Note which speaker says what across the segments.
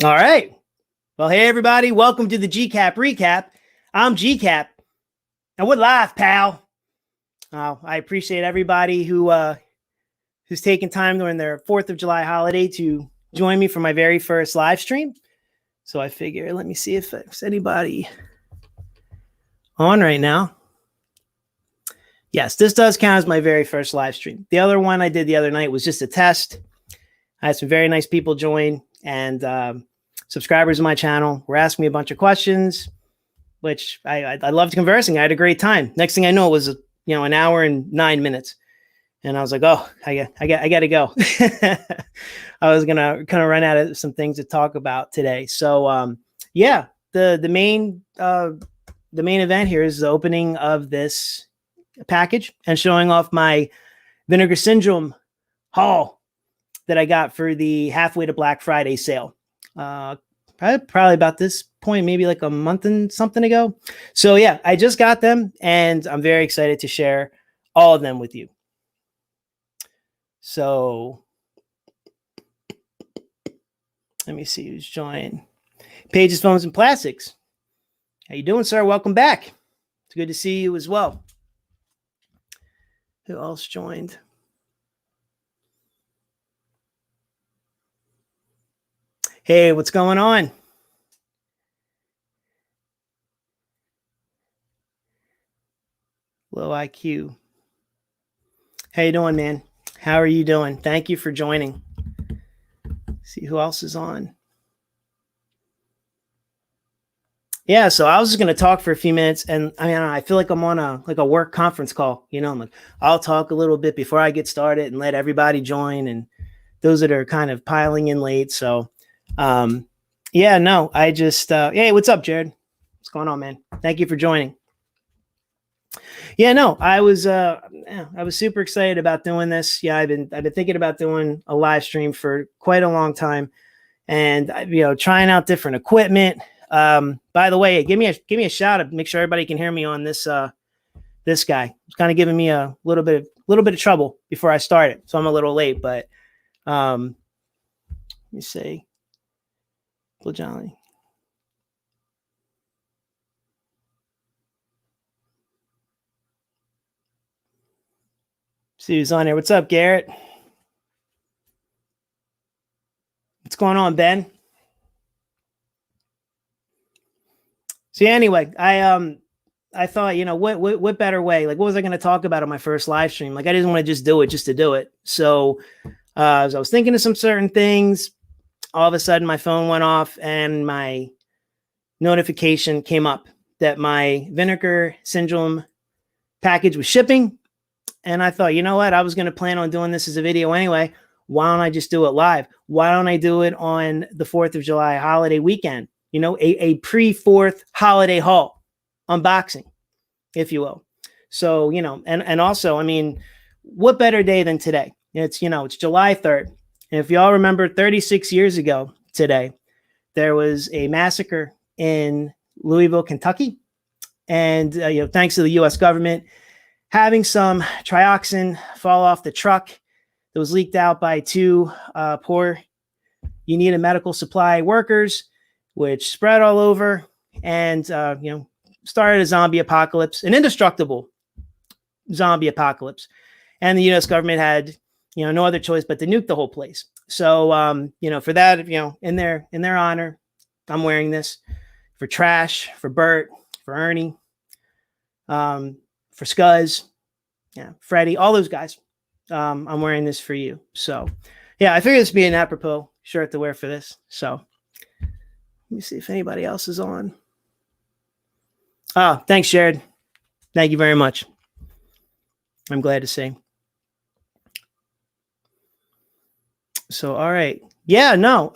Speaker 1: All right. Well, hey, everybody. Welcome to the GCAP Recap. I'm GCAP. And we're live, pal. I appreciate everybody who's taking time during their 4th of July holiday to join me for my very first live stream. So I figure, let me see if there's anybody on right now. Yes, this does count as my very first live stream. The other one I did the other night was just a test. I had some very nice people join, and subscribers of my channel were asking me a bunch of questions, which I loved conversing. I had a great time. Next thing I know, it was an hour and 9 minutes, and I was like, oh, I got to go. I was gonna kind of run out of some things to talk about today. So yeah, the main event here is the opening of this package and showing off my Vinegar Syndrome haul that I got for the halfway to Black Friday sale. Probably about this point, maybe like a month and something ago. So yeah, I just got them and I'm very excited to share all of them with you. So let me see who's joined. Pages, Phones, and Plastics. How you doing, sir? Welcome back. It's good to see you as well. Who else joined? Hey, what's going on? Low IQ. How you doing, man? How are you doing? Thank you for joining. See who else is on. Yeah, so I was just going to talk for a few minutes, and I feel like I'm on a work conference call. I'm like, I'll talk a little bit before I get started and let everybody join, and those that are kind of piling in late. So yeah, no, I just hey, what's up, Jared? What's going on, man? Thank you for joining. Yeah, no, I was super excited about doing this. Yeah, I've been thinking about doing a live stream for quite a long time, and trying out different equipment. By the way, give me a shout out. Make sure everybody can hear me on this this guy. It's kind of giving me a little bit of trouble before I started, so I'm a little late. But let me see. Well, Johnny. See who's on there. What's up, Garrett? What's going on, Ben? So anyway, I thought, what better way? Like, what was I going to talk about on my first live stream? Like, I didn't want to just do it just to do it. So as I was thinking of some certain things, all of a sudden my phone went off and my notification came up that my Vinegar Syndrome package was shipping. And I thought, you know what? I was going to plan on doing this as a video anyway. Why don't I just do it live? Why don't I do it on the 4th of July holiday weekend? A pre-4th holiday haul, unboxing, if you will. So, and also, what better day than today? It's July 3rd. And if y'all remember 36 years ago today, there was a massacre in Louisville, Kentucky. And, thanks to the U.S. government having some trioxin fall off the truck that was leaked out by two poor Unita medical supply workers, which spread all over and, started a zombie apocalypse, an indestructible zombie apocalypse. And the U.S. government had, no other choice but to nuke the whole place. So, for that, in their honor, I'm wearing this for Trash, for Bert, for Ernie, for Scuzz, Freddie, all those guys. I'm wearing this for you. So, yeah, I figured this would be an apropos shirt to wear for this. So, let me see if anybody else is on. Oh, thanks, Jared. Thank you very much. I'm glad to see. So, all right. Yeah, no.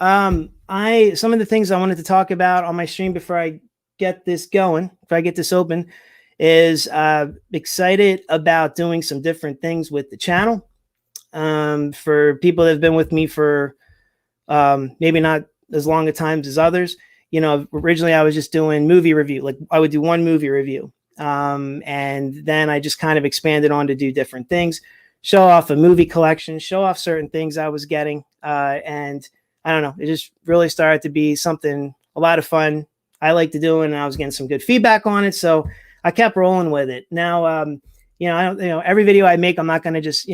Speaker 1: Some of the things I wanted to talk about on my stream before I get this going, if I get this open, is excited about doing some different things with the channel. For people that have been with me for maybe not as long a time as others, originally I was just doing movie review. Like I would do one movie review. And then I just kind of expanded on to do different things, show off a movie collection, show off certain things I was getting. And I don't know, it just really started to be something, a lot of fun I like to do, and I was getting some good feedback on it. So I kept rolling with it. Now, I don't, every video I make, I'm not going to just,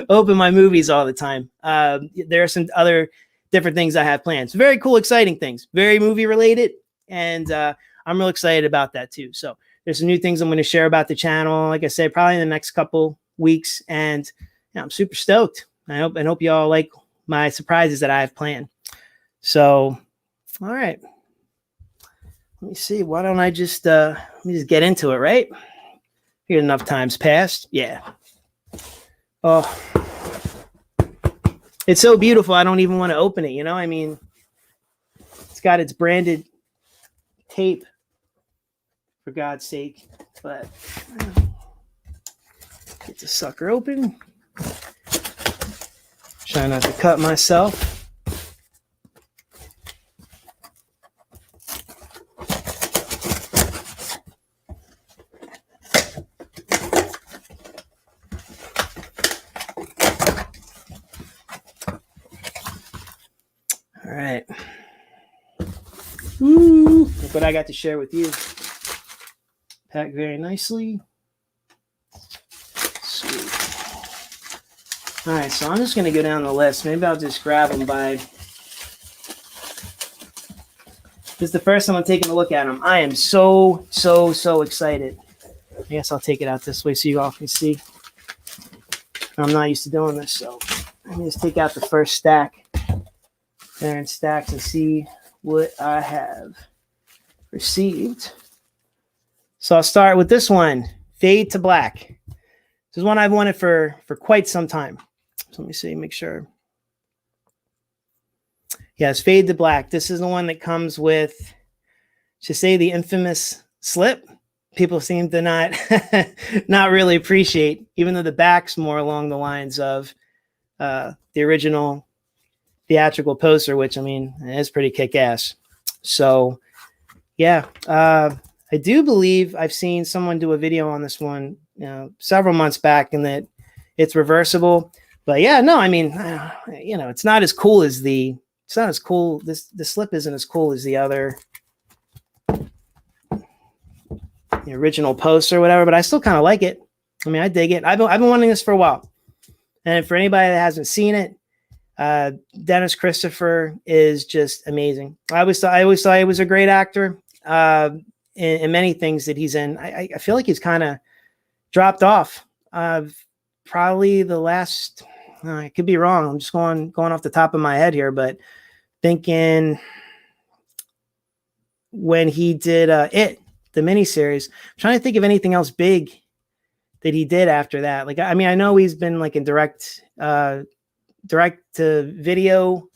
Speaker 1: open my movies all the time. There are some other different things I have planned. So very cool, exciting things, very movie related. And I'm real excited about that too. So there's some new things I'm going to share about the channel. Like I said, probably in the next couple weeks. And I'm super stoked. I hope you all like my surprises that I have planned. So, all right. Let me see. Why don't I just, let me just get into it, right? Here, enough time's passed. Yeah. Oh, it's so beautiful. I don't even want to open it. I mean, it's got its branded tape, for God's sake. But get the sucker open. Try not to cut myself. All right. Look what I got to share with you. Packed very nicely. Sweet. All right, so I'm just going to go down the list. Maybe I'll just grab them by... This is the first time I'm taking a look at them. I am so excited. I guess I'll take it out this way so you all can see. I'm not used to doing this, so let me just take out the first stack. There in stacks and see what I have received. So I'll start with this one, Fade to Black. This is one I've wanted for quite some time. So let me see, make sure. Yes, Fade to Black. This is the one that comes with, to say, the infamous slip. People seem to not really appreciate, even though the back's more along the lines of the original theatrical poster, which, I mean, is pretty kick-ass. So, yeah, I do believe I've seen someone do a video on this one, several months back, and that it's reversible. But yeah, no, I mean, it's not as cool as the slip isn't as cool as the original poster or whatever, but I still kind of like it. I mean, I dig it. I've been wanting this for a while. And for anybody that hasn't seen it, Dennis Christopher is just amazing. I always thought he was a great actor in many things that he's in. I feel like he's kind of dropped off. Probably the last, I could be wrong. I'm just going off the top of my head here, but thinking when he did It, the miniseries, I'm trying to think of anything else big that he did after that. Like, I mean, I know he's been like in direct to video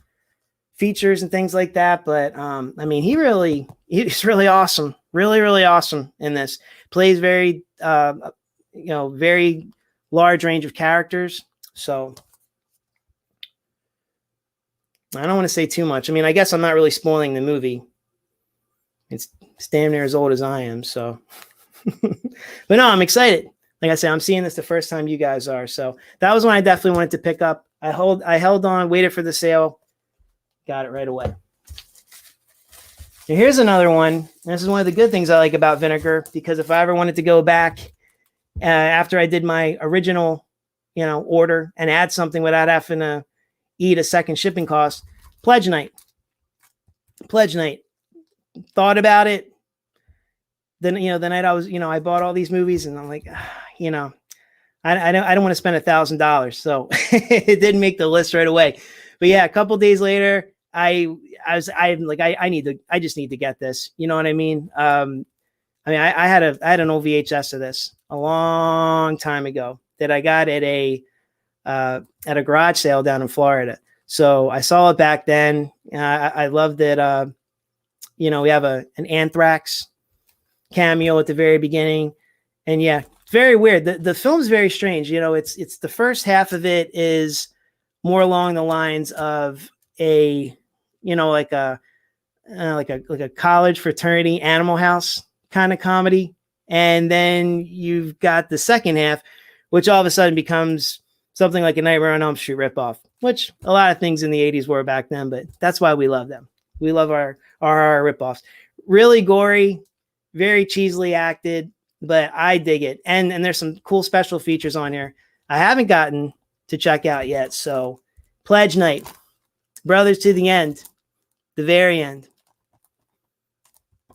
Speaker 1: features and things like that, but I mean, he's really awesome, really awesome in this. Plays very very large range of characters. So I don't want to say too much. I mean, I guess I'm not really spoiling the movie. It's damn near as old as I am, so but no, I'm excited. Like I said, I'm seeing this the first time you guys are. So that was one I definitely wanted to pick up. I held on, waited for the sale, got it right away. And here's another one. This is one of the good things I like about Vinegar, because if I ever wanted to go back after I did my original, order and add something without having to eat a second shipping cost, Pledge Night. Thought about it. Then, the night I was, I bought all these movies, and I'm like, I don't want to spend $1,000. So it didn't make the list right away. But yeah, a couple days later, I just need to get this. You know what I mean? I had an old VHS of this a long time ago that I got at a garage sale down in Florida. So I saw it back then. I loved it. We have an Anthrax cameo at the very beginning, and yeah, it's very weird. The film's very strange. It's the first half of it is more along the lines of a college fraternity Animal House kind of comedy, and then you've got the second half, which all of a sudden becomes something like a Nightmare on Elm Street ripoff. which a lot of things in the 80s were back then, but that's why we love them. We love our ripoffs. Really gory, very cheesily acted, but I dig it. And there's some cool special features on here I haven't gotten to check out yet. So Pledge Night, Brothers to the End, the very end.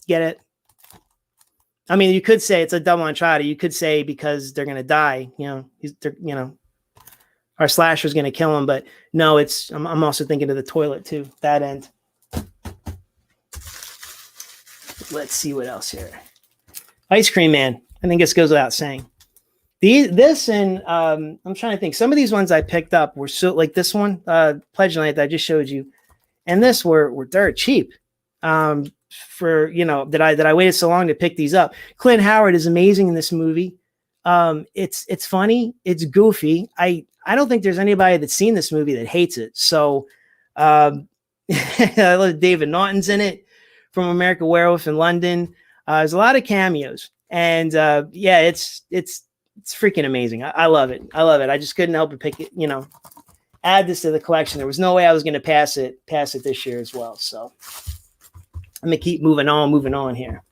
Speaker 1: Get it? I mean, you could say it's a double entendre. You could say because they're going to die, our slasher's going to kill him, but no, I'm also thinking of the toilet too, that end. Let's see what else here. Ice Cream Man. I think this goes without saying. This and I'm trying to think. Some of these ones I picked up were so like this one, Pledge Night that I just showed you, and this were dirt cheap. For that I waited so long to pick these up. Clint Howard is amazing in this movie. It's funny, it's goofy. I don't think there's anybody that's seen this movie that hates it. So I love David Naughton's in it from American Werewolf in London. There's a lot of cameos, and it's freaking amazing. I love it. I just couldn't help but pick it. Add this to the collection. There was no way I was going to pass it this year as well. So I'm gonna keep moving on here.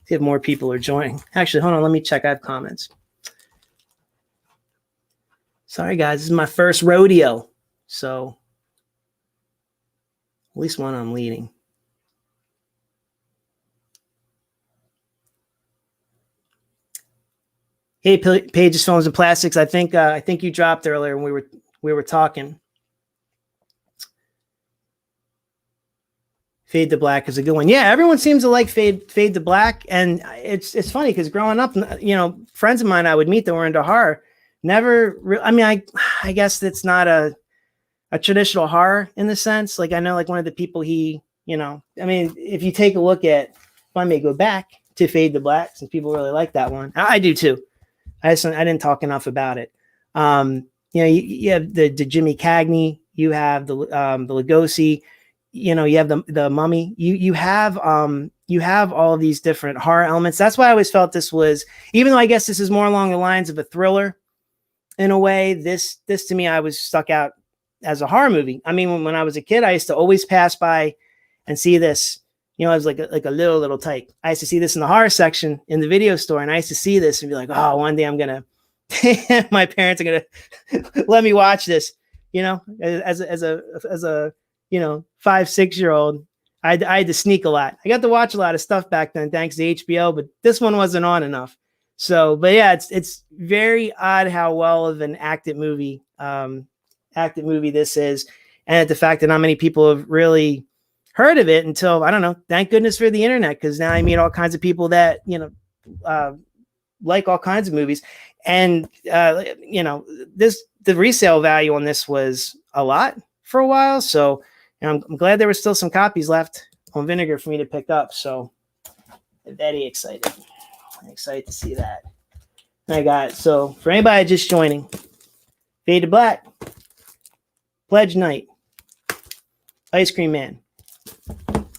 Speaker 1: See if more people are joining. Actually, hold on. Let me check. I have comments. Sorry, guys. This is my first rodeo, so at least one I'm leading. Hey, Pages, Films, and Plastics. I think you dropped earlier when we were talking. Fade to Black is a good one. Yeah, everyone seems to like Fade to Black, and it's funny because growing up, friends of mine I would meet that were into horror I guess it's not a traditional horror in the sense. Like I know, like one of the people if you take a look at, if I may go back to Fade to Black, since people really like that one, I do too. I didn't talk enough about it. You have the Jimmy Cagney, you have the Lugosi. You have the Mummy. You have all of these different horror elements. That's why I always felt this was, even though I guess this is more along the lines of a thriller in a way, this to me, I was stuck out as a horror movie. I mean, when I was a kid, I used to always pass by and see this. I was like a little tyke. I used to see this in the horror section in the video store, and I used to see this and be like, oh, one day I'm gonna my parents are gonna let me watch this. As a 5-6-year-old, I had to sneak a lot. I got to watch a lot of stuff back then thanks to HBO, but this one wasn't on enough. So, but yeah, it's very odd how well of an acted movie this is, and the fact that not many people have really heard of it until, I don't know, thank goodness for the internet, because now I meet all kinds of people that like all kinds of movies, and the resale value on this was a lot for a while, so. And I'm glad there were still some copies left on Vinegar for me to pick up. So I'm very excited. I'm excited to see that. So for anybody just joining, Fade to Black, Pledge Night, Ice Cream Man.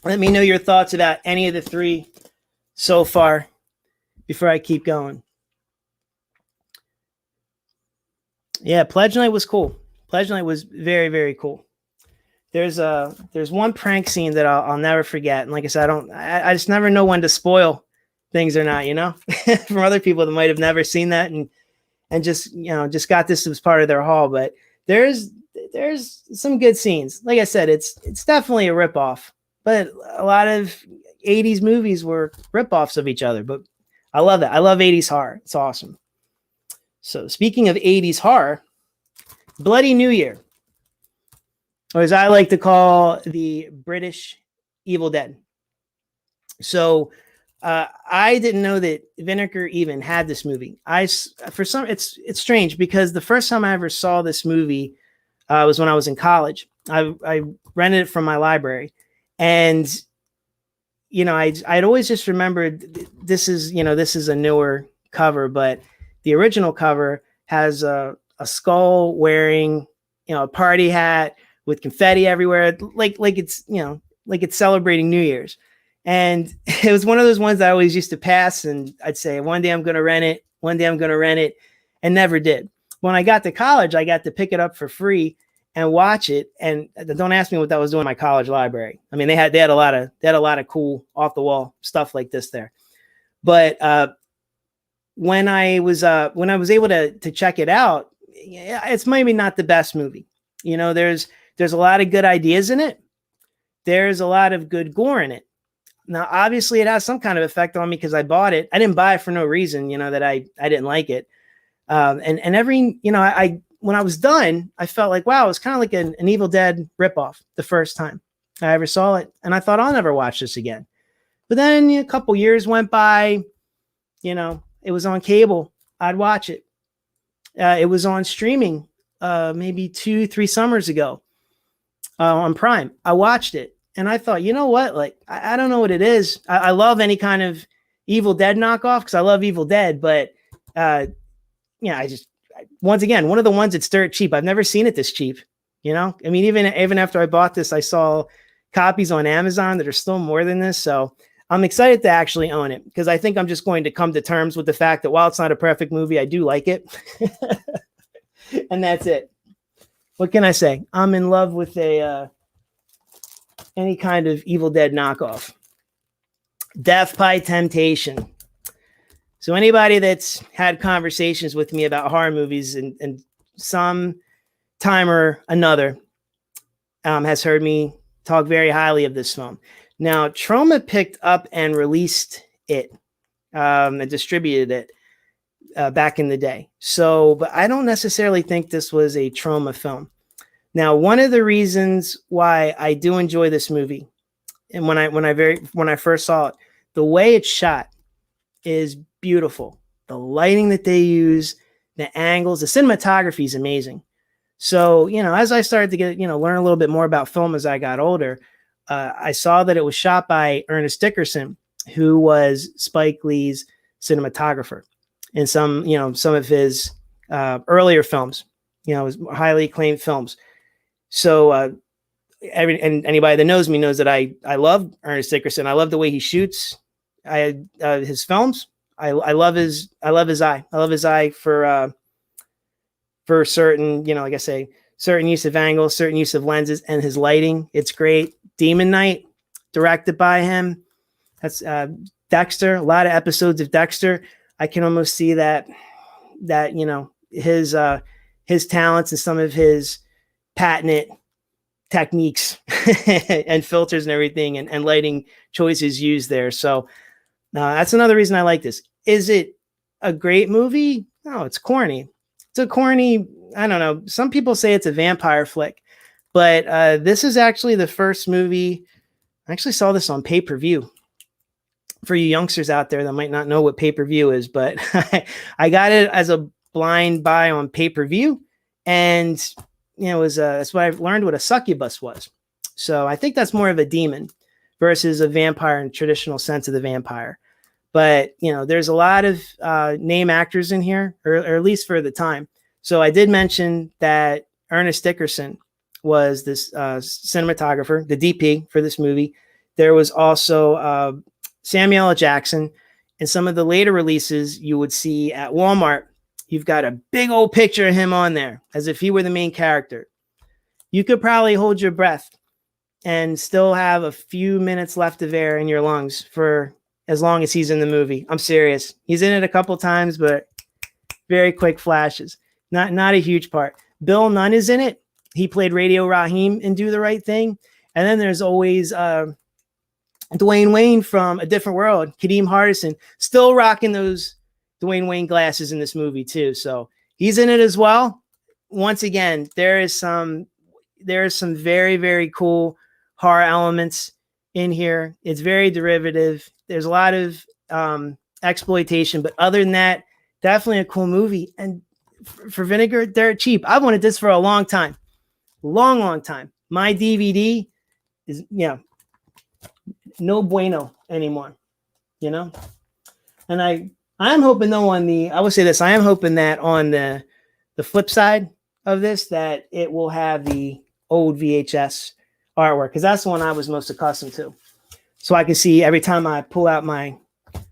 Speaker 1: Let me know your thoughts about any of the three so far before I keep going. Yeah, Pledge Night was cool. Pledge Night was very, very cool. There's one prank scene that I'll never forget. And like I said, I just never know when to spoil things or not, from other people that might have never seen that and just got this as part of their haul. But there's some good scenes. Like I said, it's definitely a ripoff, but a lot of 80s movies were ripoffs of each other. But I love that. I love 80s horror. It's awesome. So speaking of 80s horror, Bloody New Year, or as I like to call the British Evil Dead. So I didn't know that Vinegar even had this movie. It's strange because the first time I ever saw this movie was when I was in college. I rented it from my library, and I'd always just remembered this is a newer cover, but the original cover has a skull wearing a party hat with confetti everywhere, like it's celebrating New Year's. And it was one of those ones I always used to pass, and I'd say, one day I'm going to rent it, and never did. When I got to college, I got to pick it up for free, and watch it. And don't ask me what that was doing in my college library. I mean, they had a lot of cool off the wall stuff like this there. But when I was able to check it out, it's maybe not the best movie. There's a lot of good ideas in it. There's a lot of good gore in it. Now, obviously, it has some kind of effect on me because I bought it. I didn't buy it for no reason, that I didn't like it. And every, when I was done, I felt like, wow, it was kind of like an Evil Dead ripoff the first time I ever saw it. And I thought, I'll never watch this again. But then a couple years went by, it was on cable. I'd watch it. It was on streaming maybe 2-3 summers ago on Prime. I watched it. And I thought, you know what? Like, I don't know what it is. I love any kind of Evil Dead knockoff because I love Evil Dead. But, once again, one of the ones that's dirt cheap. I've never seen it this cheap. I mean, even after I bought this, I saw copies on Amazon that are still more than this. So I'm excited to actually own it because I think I'm just going to come to terms with the fact that while it's not a perfect movie, I do like it. And that's it. What can I say? I'm in love with any kind of Evil Dead knockoff. Death by Temptation. So anybody that's had conversations with me about horror movies and some time or another has heard me talk very highly of this film. Now, Troma picked up and released it and distributed it back in the day. So, but I don't necessarily think this was a Troma film. Now, one of the reasons why I do enjoy this movie, and when I first saw it, the way it's shot is beautiful. The lighting that they use, the angles, the cinematography is amazing. So, as I started to get, learn a little bit more about film as I got older, I saw that it was shot by Ernest Dickerson, who was Spike Lee's cinematographer in some of his earlier films, his highly acclaimed films. So anybody that knows me knows that I love Ernest Dickerson. I love the way he shoots. His films. I love his eye. I love his eye for certain, like I say, certain use of angles, certain use of lenses, and his lighting. It's great. Demon Knight, directed by him. That's Dexter. A lot of episodes of Dexter. I can almost see that his talents and some of his patented techniques and filters and everything and lighting choices used there. So that's another reason I like this. Is it a great movie? No, it's corny. It's a corny, I don't know. Some people say it's a vampire flick, but this is actually the first movie. I actually saw this on pay-per-view. For you youngsters out there that might not know what pay-per-view is, but I got it as a blind buy on pay-per-view. And that's what I've learned what a succubus was. So I think that's more of a demon versus a vampire in traditional sense of the vampire. But, there's a lot of name actors in here, or at least for the time. So I did mention that Ernest Dickerson was this cinematographer, the DP for this movie. There was also Samuel L. Jackson. In some of the later releases you would see at Walmart, you've got a big old picture of him on there as if he were the main character. You could probably hold your breath and still have a few minutes left of air in your lungs for as long as he's in the movie. I'm serious. He's in it a couple times, but very quick flashes. Not a huge part. Bill Nunn is in it. He played Radio Raheem in Do the Right Thing. And then there's always Dwayne Wayne from A Different World, Kadeem Hardison, still rocking those Dwayne Wayne glasses in this movie too. So he's in it as well. Once again, there is some very, very cool horror elements in here. It's very derivative. There's a lot of exploitation, but other than that, definitely a cool movie. And for Vinegar, they're cheap. I've wanted this for a long time. Long time. My DVD is, no bueno anymore, And I'm hoping though I will say this, I am hoping that on the flip side of this, that it will have the old VHS artwork, because that's the one I was most accustomed to. So I can see every time I pull out my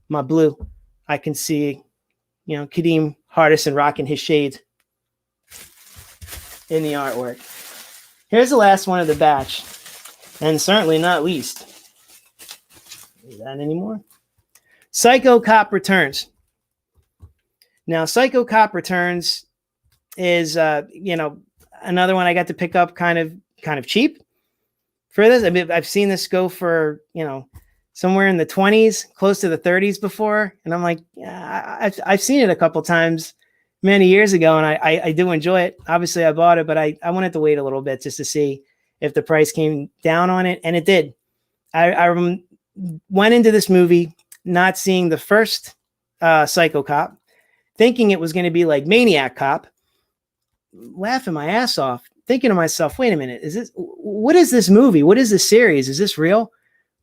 Speaker 1: blue, I can see, Kadeem Hardison rocking his shades in the artwork. Here's the last one of the batch, and certainly not least. Is that anymore? Psycho Cop Returns. Now, Psycho Cop Returns is, another one I got to pick up kind of cheap for this. I mean, I've seen this go for, somewhere in the 20s, close to the 30s before. And I'm like, yeah, I've seen it a couple times many years ago, and I do enjoy it. Obviously, I bought it, but I wanted to wait a little bit just to see if the price came down on it, and it did. I went into this movie not seeing the first Psycho Cop, thinking it was going to be like Maniac Cop, laughing my ass off, thinking to myself, wait a minute, what is this movie? What is this series? Is this real?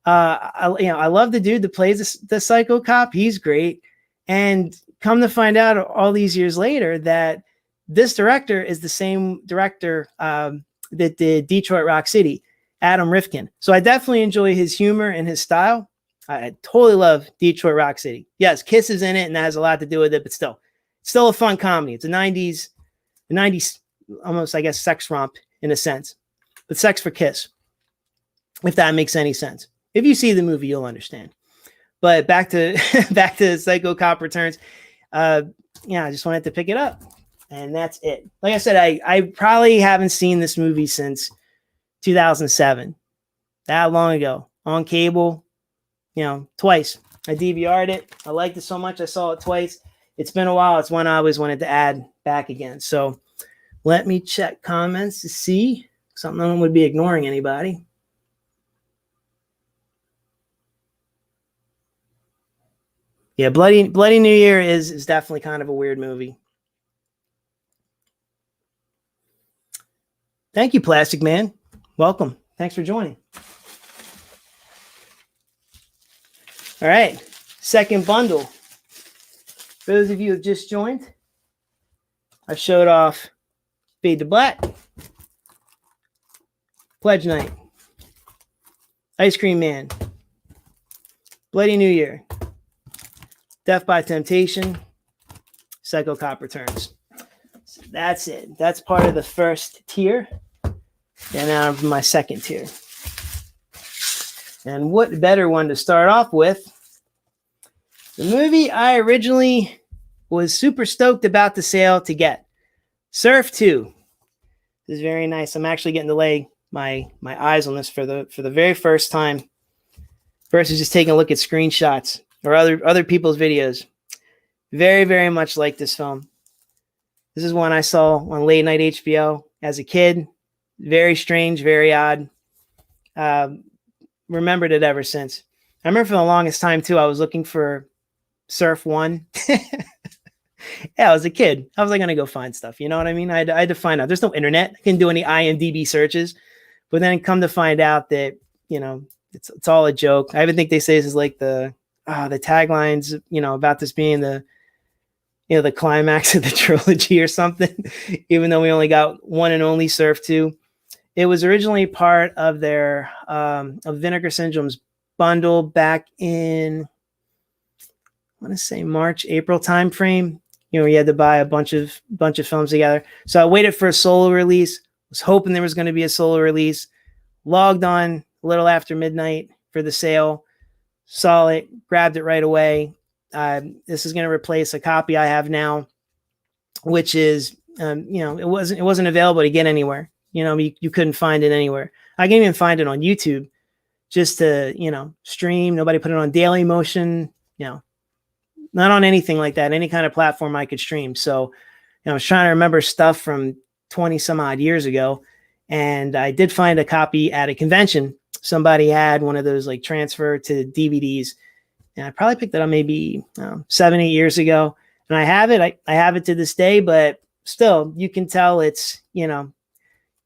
Speaker 1: I love the dude that plays the Psycho Cop. He's great. And come to find out all these years later that this director is the same director that did Detroit Rock City, Adam Rifkin. So I definitely enjoy his humor and his style. I totally love Detroit Rock City. Yes, Kiss is in it, and that has a lot to do with it, but still a fun comedy. It's a 90s almost, I guess, sex romp in a sense, but sex for Kiss, if that makes any sense. If you see the movie, you'll understand. But back to Psycho Cop Returns. I just wanted to pick it up, and that's it. Like I said, I probably haven't seen this movie since 2007, that long ago, on cable, twice. I DVR'd it. I liked it so much, I saw it twice. It's been a while. It's one I always wanted to add back again. So let me check comments to see something would be ignoring anybody. Yeah, Bloody New Year is definitely kind of a weird movie. Thank you, Plastic Man. Welcome. Thanks for joining. All right, second bundle. For those of you who have just joined, I showed off Fade to Black, Pledge Night, Ice Cream Man, Bloody New Year, Death by Temptation, Psycho Cop Returns. So that's it. That's part of the first tier. And now I'm my second tier. And what better one to start off with? The movie I originally was super stoked about the sale to get. Surf 2. This is very nice. I'm actually getting to lay my eyes on this for the very first time versus just taking a look at screenshots or other people's videos. Very, very much like this film. This is one I saw on late night HBO as a kid. Very strange, very odd. Remembered it ever since. I remember for the longest time too, I was looking for Surf 1. Yeah, I was a kid. How was I going to go find stuff? You know what I mean? I had to find out. There's no internet. I couldn't do any IMDb searches. But then come to find out that, it's all a joke. I even think they say this is like the taglines, about this being the climax of the trilogy or something, even though we only got one and only Surf 2. It was originally part of their of Vinegar Syndrome's bundle back in, I want to say March, April timeframe. You had to buy a bunch of films together. So I waited for a solo release. Was hoping there was going to be a solo release. Logged on a little after midnight for the sale. Saw it, grabbed it right away. This is going to replace a copy I have now, which is, it wasn't available to get anywhere. You couldn't find it anywhere. I can't even find it on YouTube just to, stream. Nobody put it on Daily Motion, not on anything like that, any kind of platform I could stream. So, I was trying to remember stuff from 20 some odd years ago. And I did find a copy at a convention. Somebody had one of those like transfer to DVDs. And I probably picked it up maybe 7-8 years ago. And I have it. I have it to this day, but still, you can tell it's,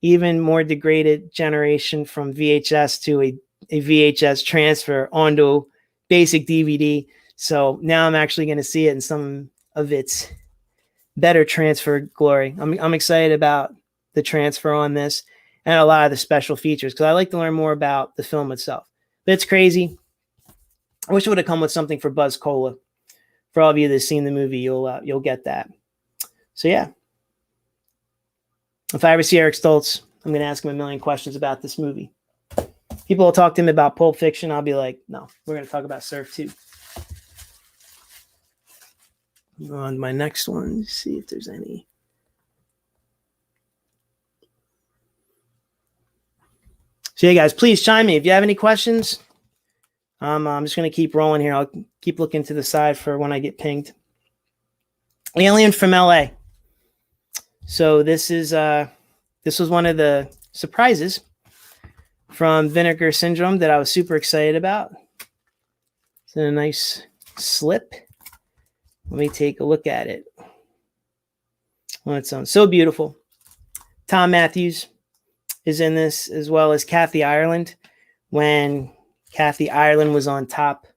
Speaker 1: even more degraded generation from VHS to a VHS transfer onto basic DVD. So now I'm actually going to see it in some of its better transfer glory. I'm excited about the transfer on this and a lot of the special features because I like to learn more about the film itself. But it's crazy. I wish it would have come with something for Buzz Cola. For all of you that have seen the movie, you'll get that. So yeah. If I ever see Eric Stoltz, I'm going to ask him a million questions about this movie. People will talk to him about Pulp Fiction. I'll be like, no, we're going to talk about Surf 2. On to my next one, see if there's any. So yeah, guys, please chime in if you have any questions. I'm just going to keep rolling here. I'll keep looking to the side for when I get pinged. Alien from LA. So this was one of the surprises from Vinegar Syndrome that I was super excited about. It's a nice slip. Let me take a look at it. Well, it sounds so beautiful. Tom Matthews is in this, as well as Kathy Ireland, when Kathy Ireland was on top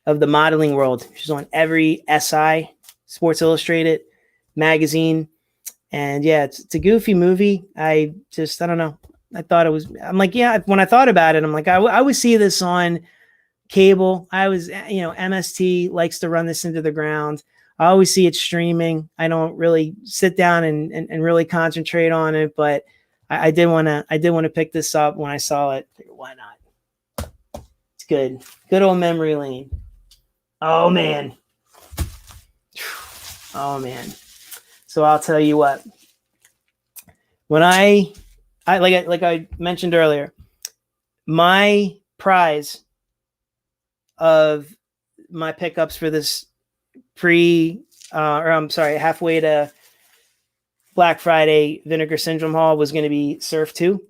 Speaker 1: of the modeling world. She's on every SI, Sports Illustrated magazine. And yeah, it's a goofy movie. I don't know. I thought it was, I'm like, yeah, when I thought about it, I'm like, I would see this on cable. MST likes to run this into the ground. I always see it streaming. I don't really sit down and really concentrate on it, but I did want to pick this up when I saw it. Why not? It's good. Good old memory lane. Oh man. Oh man. So I'll tell you what. When I mentioned earlier, my prize of my pickups for this halfway to Black Friday Vinegar Syndrome haul was going to be Surf 2.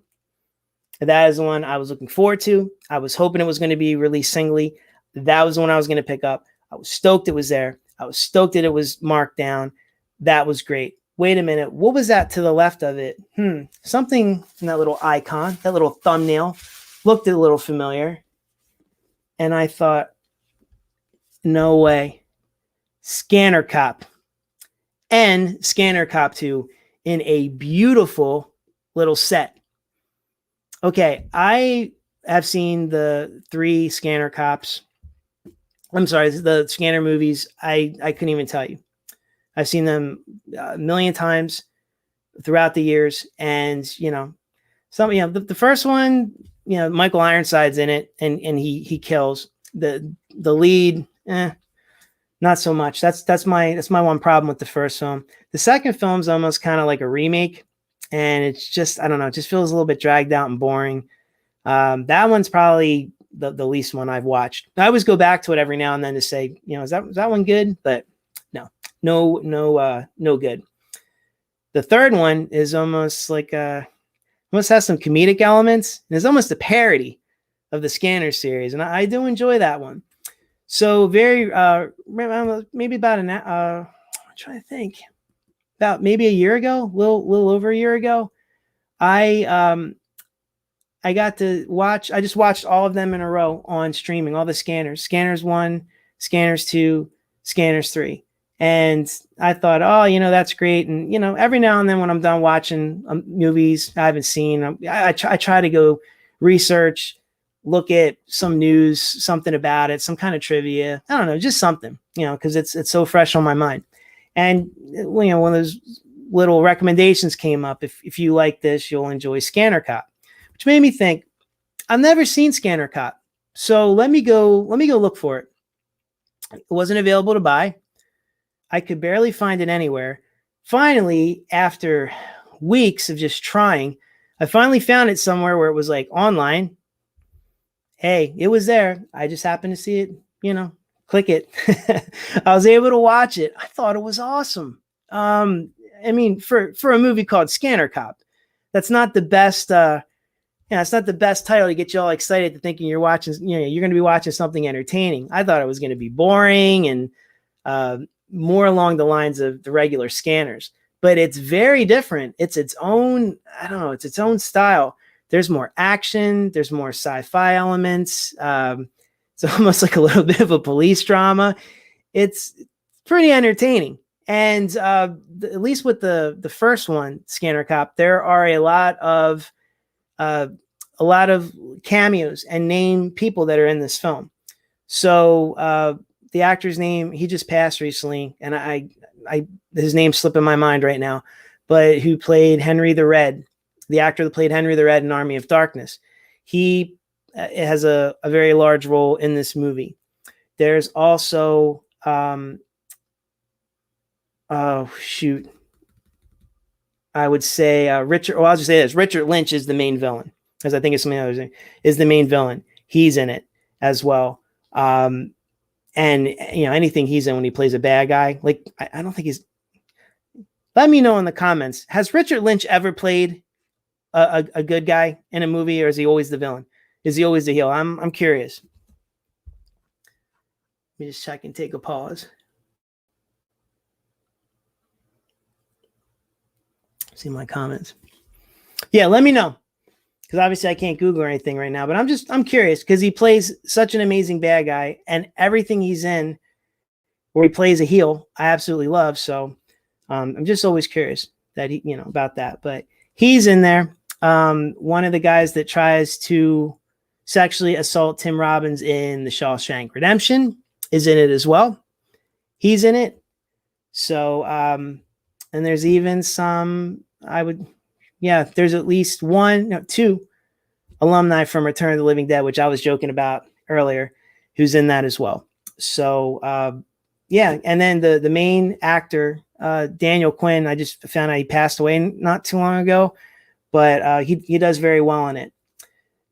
Speaker 1: That is the one I was looking forward to. I was hoping it was going to be released singly. That was the one I was going to pick up. I was stoked it was there. I was stoked that it was marked down. That was great. Wait a minute. What was that to the left of it? Something in that little icon, that little thumbnail, looked a little familiar. And I thought, no way. Scanner Cop. And Scanner Cop 2 in a beautiful little set. Okay, I have seen the 3 Scanner Cops. I'm sorry, the Scanner movies. I couldn't even tell you. I've seen them a million times throughout the years. And, the first one, Michael Ironside's in it and he kills. The lead, not so much. That's my one problem with the first film. The second film's almost kind of like a remake, and it's just, I don't know, it just feels a little bit dragged out and boring. That one's probably the least one I've watched. I always go back to it every now and then to say, is that one good? But no good. The third one is almost like almost has some comedic elements, and it's almost a parody of the Scanner series, and I do enjoy that one. So very maybe about I'm trying to think, about maybe a year ago, little over a year ago, I got to watch. I just watched all of them in a row on streaming, all the Scanners. Scanners 1, Scanners 2, Scanners 3. And I thought, that's great. And, every now and then when I'm done watching movies I haven't seen, I try to go research, look at some news, something about it, some kind of trivia. I don't know, just something, because it's so fresh on my mind. And, one of those little recommendations came up. If you like this, you'll enjoy Scanner Cop, which made me think, I've never seen Scanner Cop. So let me go look for it. It wasn't available to buy. I could barely find it anywhere. Finally, after weeks of just trying, I finally found it somewhere where it was like online. Hey, it was there. I just happened to see it, click it. I was able to watch it. I thought it was awesome. For a movie called Scanner Cop, that's not the best, it's not the best title to get you all excited to thinking you're watching, you're going to be watching something entertaining. I thought it was going to be boring and, more along the lines of the regular Scanners, but it's very different. It's its own, it's its own style. There's more action. There's more sci-fi elements. It's almost like a little bit of a police drama. It's pretty entertaining. And at least with the first one, Scanner Cop, there are a lot of cameos and name people that are in this film. So, the actor's name, he just passed recently, and his name's slipping my mind right now, but who played Henry the Red the actor that played Henry the Red in Army of Darkness. He has a very large role in this movie. There's also, oh shoot, I would say Richard. Well, I'll just say this: Richard Lynch is the main villain, because I think it's something other thing. Is the main villain? He's in it as well. And anything he's in when he plays a bad guy, like I don't think he's. Let me know in the comments: has Richard Lynch ever played a good guy in a movie, or is he always the villain? Is he always the heel? I'm curious. Let me just check and take a pause. See my comments. Yeah, let me know, because obviously I can't Google or anything right now, but I'm curious, because he plays such an amazing bad guy, and everything he's in where he plays a heel, I absolutely love. So I'm just always curious that about that. But he's in there. One of the guys that tries to sexually assault Tim Robbins in The Shawshank Redemption is in it as well. He's in it. So, and there's even some, there's at least two alumni from Return of the Living Dead, which I was joking about earlier, who's in that as well. So, and then the main actor, Daniel Quinn, I just found out he passed away not too long ago, but he does very well in it.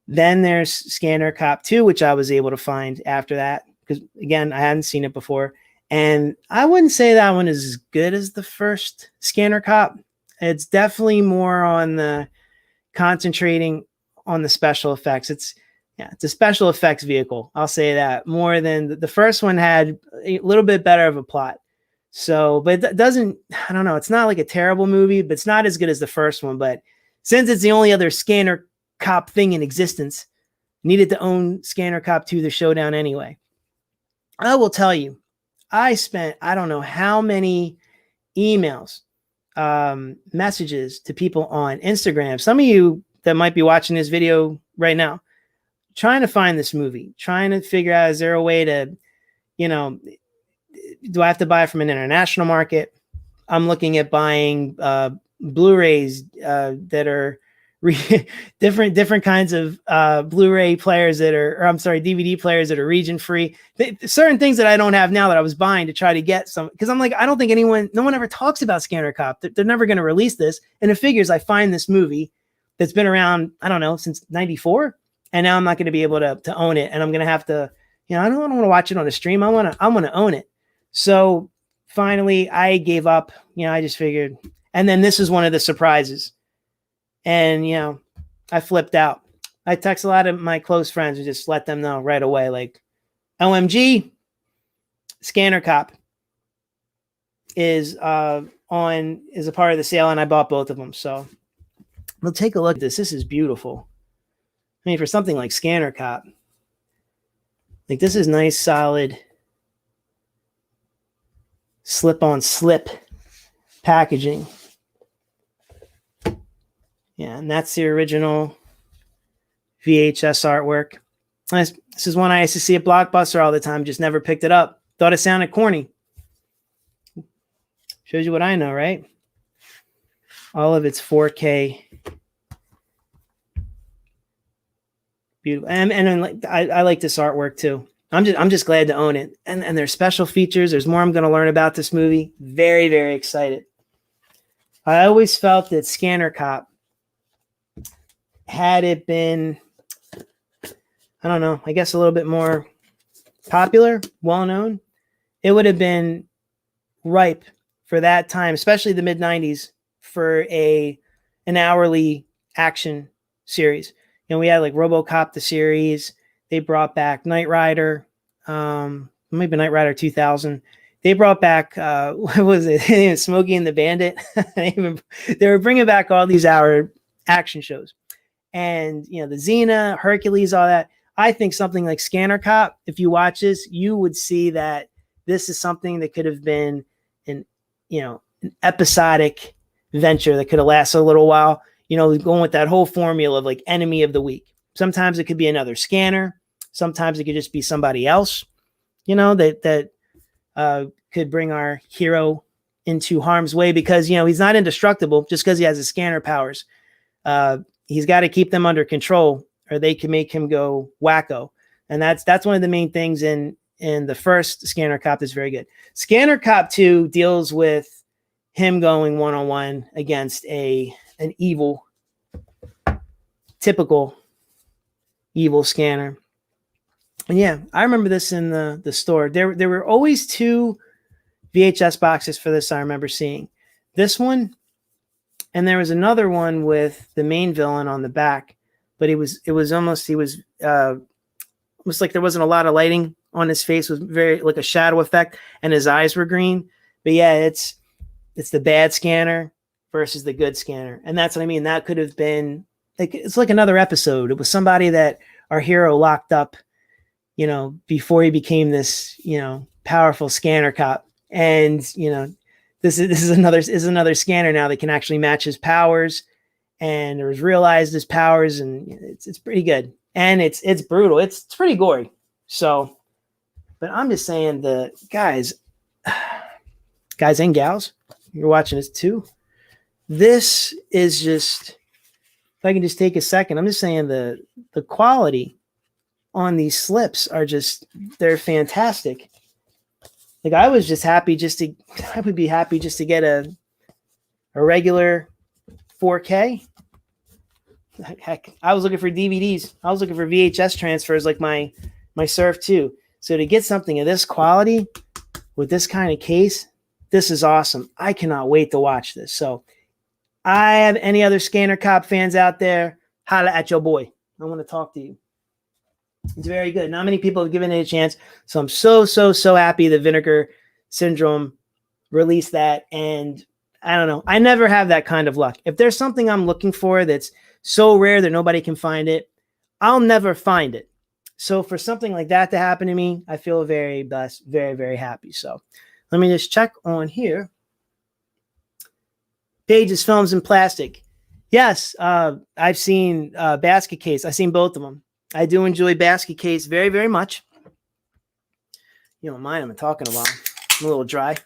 Speaker 1: Then there's Scanner Cop 2, which I was able to find after that, because again, I hadn't seen it before. And I wouldn't say that one is as good as the first Scanner Cop. It's definitely more on the concentrating on the special effects. It's a special effects vehicle. I'll say that, more than the first one had a little bit better of a plot. So, but it doesn't, I don't know. It's not like a terrible movie, but it's not as good as the first one. But since it's the only other Scanner Cop thing in existence, needed to own Scanner Cop 2, The Showdown anyway. I will tell you, I spent, I don't know how many emails, messages to people on Instagram. Some of you that might be watching this video right now, trying to find this movie, trying to figure out, is there a way to, do I have to buy it from an international market? I'm looking at buying Blu-rays that are different kinds of Blu-ray players that are, or I'm sorry, DVD players that are region free. Certain things that I don't have now that I was buying to try to get some, because I'm like, I don't think no one ever talks about Scanner Cop. They're never going to release this. And it figures I find this movie that's been around, I don't know, since 94. And now I'm not going to be able to own it. And I'm going to have to, I don't want to watch it on a stream. I want to own it. So finally I gave up, I just figured, and then this is one of the surprises. And, I flipped out. I text a lot of my close friends and just let them know right away, like, OMG, Scanner Cop is a part of the sale, and I bought both of them. So we'll take a look at this. This is beautiful. I mean, for something like Scanner Cop, like, this is nice, solid, slip-on slip packaging. Yeah, and that's the original VHS artwork. This is one I used to see at Blockbuster all the time, just never picked it up. Thought it sounded corny. Shows you what I know, right? All of it's 4K. Beautiful. And I like this artwork too. I'm just glad to own it. And there's special features. There's more I'm going to learn about this movie. Very, very excited. I always felt that Scanner Cop, had it been, I don't know, I guess a little bit more popular, well-known, it would have been ripe for that time, especially the mid-90s, for an hourly action series. We had like RoboCop, the series. They brought back Knight Rider, maybe Knight Rider 2000. They brought back, what was it? Smokey and the Bandit. They were bringing back all these hour action shows. And, the Xena, Hercules, all that. I think something like Scanner Cop, if you watch this, you would see that this is something that could have been an episodic venture that could have lasted a little while, going with that whole formula of like enemy of the week. Sometimes it could be another scanner. Sometimes it could just be somebody else, that could bring our hero into harm's way because, he's not indestructible just because he has his scanner powers. He's got to keep them under control, or they can make him go wacko. And that's one of the main things in the first Scanner Cop that's very good. Scanner Cop 2 deals with him going one-on-one against an evil, typical evil scanner. And yeah, I remember this in the store. There were always 2 VHS boxes for this I remember seeing. This one, and there was another one with the main villain on the back, but he was almost like there wasn't a lot of lighting on his face. It was very like a shadow effect, and his eyes were green. But yeah, it's the bad scanner versus the good scanner. And that's what I mean. That could have been like, it's like another episode. It was somebody that our hero locked up, before he became this, powerful scanner cop. And, this is another scanner now that can actually match his powers, and it was realized his powers, and it's pretty good. And it's brutal. It's pretty gory. So, but I'm just saying, the guys and gals, you're watching this too. This is just, if I can just take a second, I'm just saying the quality on these slips are just, they're fantastic. Like I was just happy I would be happy just to get a regular 4K. Heck, I was looking for DVDs. I was looking for VHS transfers like my Surf 2. So to get something of this quality with this kind of case, this is awesome. I cannot wait to watch this. So I have any other Scanner Cop fans out there, holla at your boy. I want to talk to you. It's very good. Not many people have given it a chance. So I'm so happy that Vinegar Syndrome released that. And I don't know. I never have that kind of luck. If there's something I'm looking for that's so rare that nobody can find it, I'll never find it. So for something like that to happen to me, I feel very blessed, very, very happy. So let me just check on here. Pages, Films, and Plastic. Yes, I've seen Basket Case. I've seen both of them. I do enjoy Basket Case very, very much. You don't mind, I've been talking a while. I'm a little dry.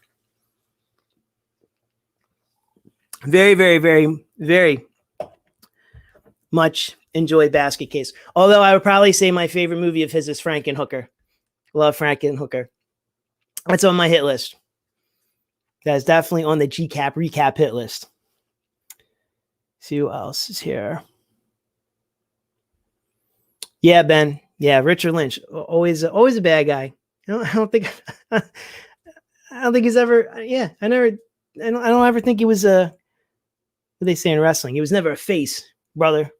Speaker 1: Very, very, very, very much enjoy Basket Case. Although I would probably say my favorite movie of his is Frankenhooker. Love Frankenhooker. That's on my hit list. That's definitely on the GCAP recap hit list. See who else is here. Yeah, Ben. Yeah, Richard Lynch. Always a bad guy. I don't think he's ever. Yeah, I don't ever think he was a. What they say in wrestling? He was never a face, brother.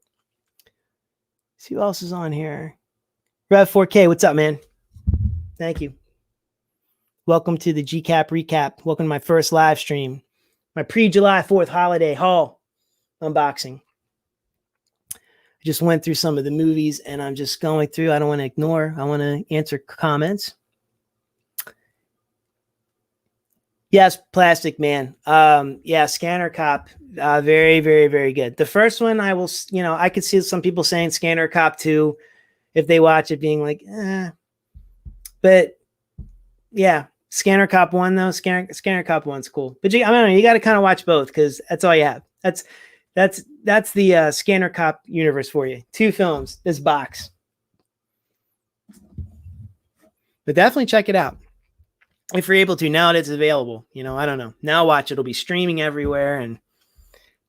Speaker 1: See who else is on here. Rev 4K, what's up, man? Thank you. Welcome to the GCAP recap. Welcome to my first live stream. My pre-July 4th holiday haul unboxing. I just went through some of the movies and I'm just going through. I don't want to ignore. I want to answer comments. Yes, Plastic Man. Yeah, Scanner Cop. Very, very, very good. The first one, I could see some people saying Scanner Cop 2 if they watch it being like, But yeah, Scanner Cop 1 though. Scanner Cop 1's cool. But I don't know, you got to kind of watch both because that's all you have. That's the Scanner Cop universe for you. 2 films, this box. But definitely check it out. If you're able to, now that it's available. I don't know. Now watch it. It'll be streaming everywhere and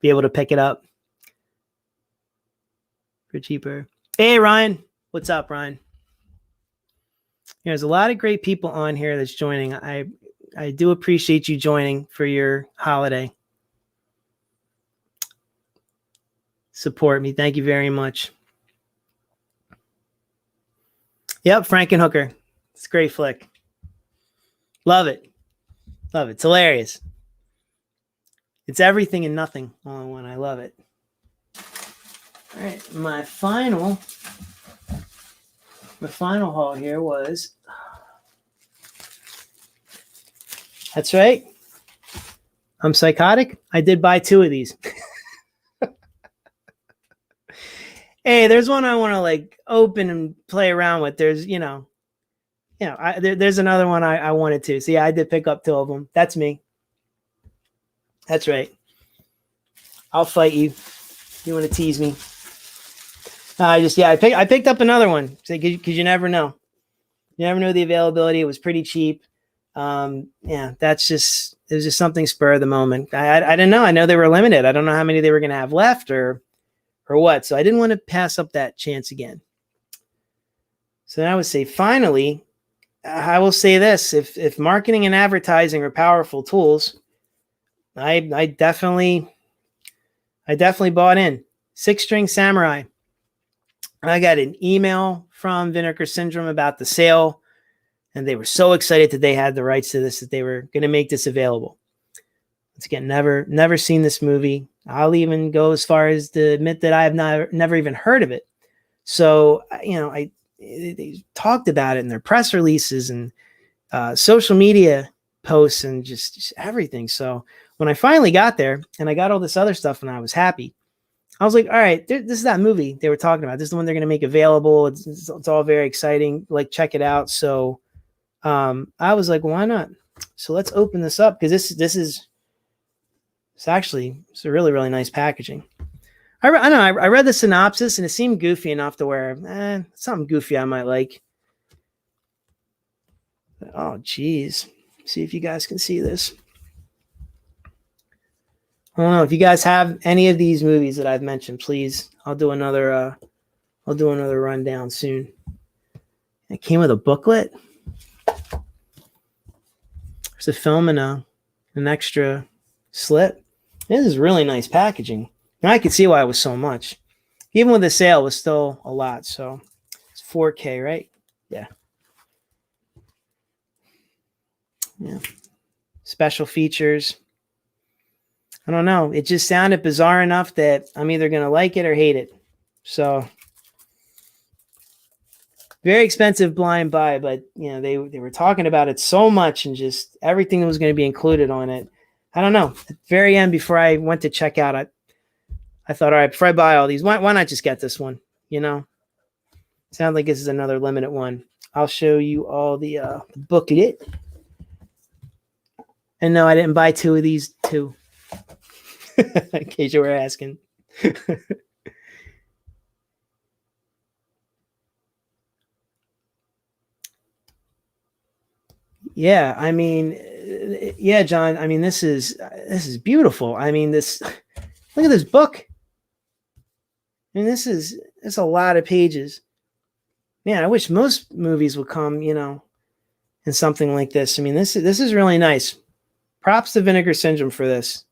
Speaker 1: be able to pick it up for cheaper. Hey, Ryan. What's up, Ryan? There's a lot of great people on here that's joining. I do appreciate you joining for your holiday. Support me. Thank you very much. Yep, Frankenhooker. It's a great flick. Love it. Love it. It's hilarious. It's everything and nothing all in one. I love it. All right. My final haul here was, that's right. I'm psychotic. I did buy 2 of these. Hey, there's one I want to open and play around with. There's, there's another one I wanted to. So yeah, I did pick up 2 of them. That's me. That's right. I'll fight you. You want to tease me? I picked up another one because you never know. You never know the availability. It was pretty cheap. It was just something spur of the moment. I didn't know. I know they were limited. I don't know how many they were going to have left or what. So I didn't want to pass up that chance again. So I would say, finally, I will say this: if marketing and advertising are powerful tools, I definitely bought in. 6-String Samurai. I got an email from Vinegar Syndrome about the sale, and they were so excited that they had the rights to this, that they were going to make this available. Once again, never seen this movie. I'll even go as far as to admit that I have never even heard of it. So, they talked about it in their press releases and social media posts and just everything. So when I finally got there and I got all this other stuff and I was happy, I was like, all right, this is that movie they were talking about. This is the one they're going to make available. It's all very exciting. Like, check it out. So I was like, why not? So let's open this up, because it's a really, really nice packaging. I read the synopsis and it seemed goofy enough to where something goofy I might like. Oh, geez. See if you guys can see this. I don't know if you guys have any of these movies that I've mentioned. Please, I'll do another rundown soon. It came with a booklet. There's a film and an extra slip. This is really nice packaging. Now I could see why it was so much. Even with the sale, it was still a lot. So it's 4K, right? Yeah. Yeah. Special features. I don't know. It just sounded bizarre enough that I'm either going to like it or hate it. So very expensive blind buy, but they were talking about it so much and just everything that was going to be included on it. I don't know. At the very end, before I went to check out, I thought, all right, before I buy all these, why not just get this one? Sounds like this is another limited one. I'll show you all the booklet. And no, I didn't buy two of these too. In case you were asking. Yeah, I mean, yeah, John. I mean, this is beautiful. I mean, look at this book. I mean, it's a lot of pages. Man, I wish most movies would come, in something like this. I mean, this is really nice. Props to Vinegar Syndrome for this.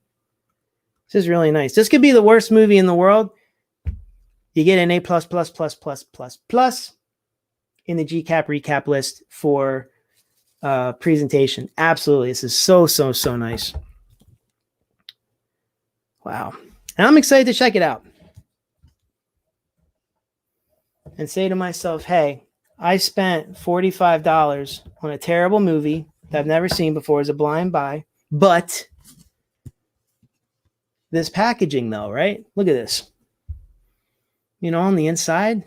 Speaker 1: This is really nice. This could be the worst movie in the world. You get an A+++++ in the GCAP recap list for presentation. Absolutely. This is so nice. Wow. And I'm excited to check it out. And say to myself, hey, I spent $45 on a terrible movie that I've never seen before as a blind buy, but this packaging though, right? Look at this. On the inside,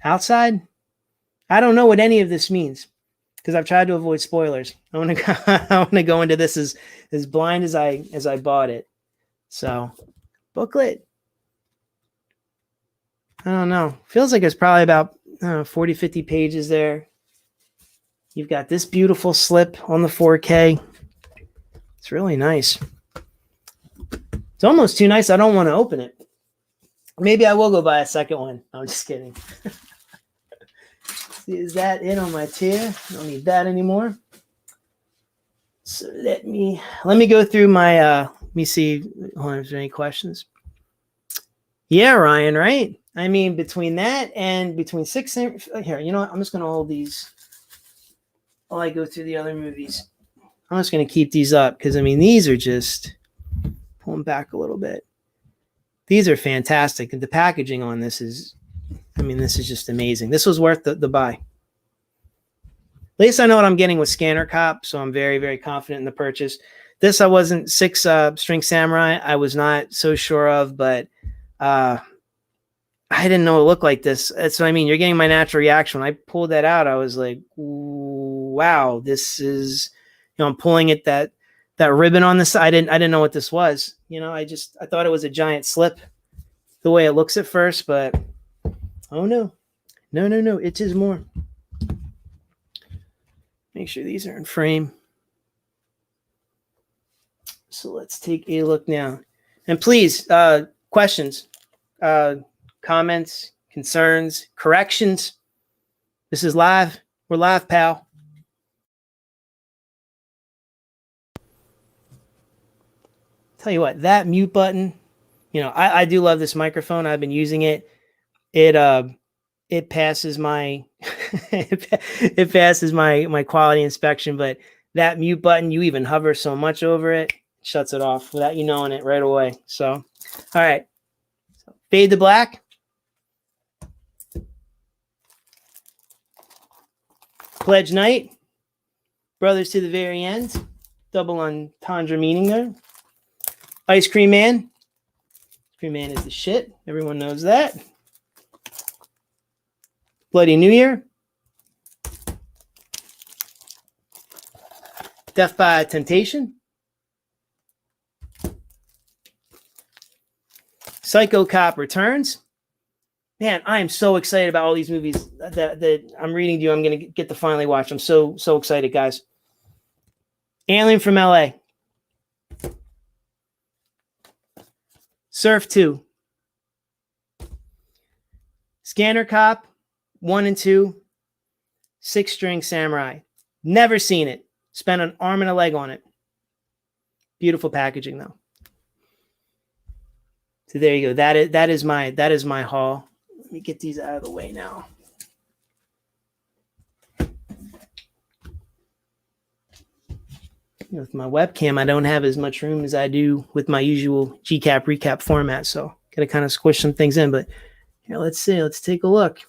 Speaker 1: outside, I don't know what any of this means because I've tried to avoid spoilers. I want to go into this as blind as I bought it. So, booklet. I don't know. Feels like it's probably about 40, 50 pages there. You've got this beautiful slip on the 4K. It's really nice. It's almost too nice. I don't want to open it. Maybe I will go buy a second one. I'm just kidding. Is that it on my tier? I don't need that anymore. So let me go through my let me see. Hold on, is there any questions? Yeah, Ryan, right? I mean, between that and between 6 and here, you know what? I'm just gonna hold these while I go through the other movies. I'm just gonna keep these up because I mean these are just pull them back a little bit. These are fantastic. And the packaging on this is, I mean, this is just amazing. This was worth the buy. At least I know what I'm getting with Scanner Cop, so I'm very, very confident in the purchase. This I wasn't 6-String Samurai. I was not so sure of, but I didn't know it looked like this. That's what I mean. You're getting my natural reaction. When I pulled that out, I was like, wow, this is, I'm pulling it that that ribbon on the side. I didn't know what this was. You know, I thought it was a giant slip the way it looks at first, but oh no. No, it is more. Make sure these are in frame. So let's take a look now. And please, questions, comments, concerns, corrections. This is live. We're live, pal. Tell you what, that mute button, you know, I do love this microphone. I've been using it. It passes my it passes my quality inspection, but that mute button, you even hover so much over it, shuts it off without you knowing it right away. So, all right. So, fade to black. Pledge night. Brothers to the very end. Double entendre meaning there. Ice Cream Man. Ice Cream Man is the shit. Everyone knows that. Bloody New Year. Death by Temptation. Psycho Cop Returns. Man, I am so excited about all these movies that I'm reading to you. I'm going to get to finally watch. I'm so excited, guys. Alien from LA. Surf 2. Scanner Cop 1 and 2. Six String Samurai. Never seen it. Spent an arm and a leg on it. Beautiful packaging though. So there you go. That is my haul. Let me get these out of the way now. With my webcam, I don't have as much room as I do with my usual GCap recap format, so got to kind of squish some things in. But here, let's see. Let's take a look.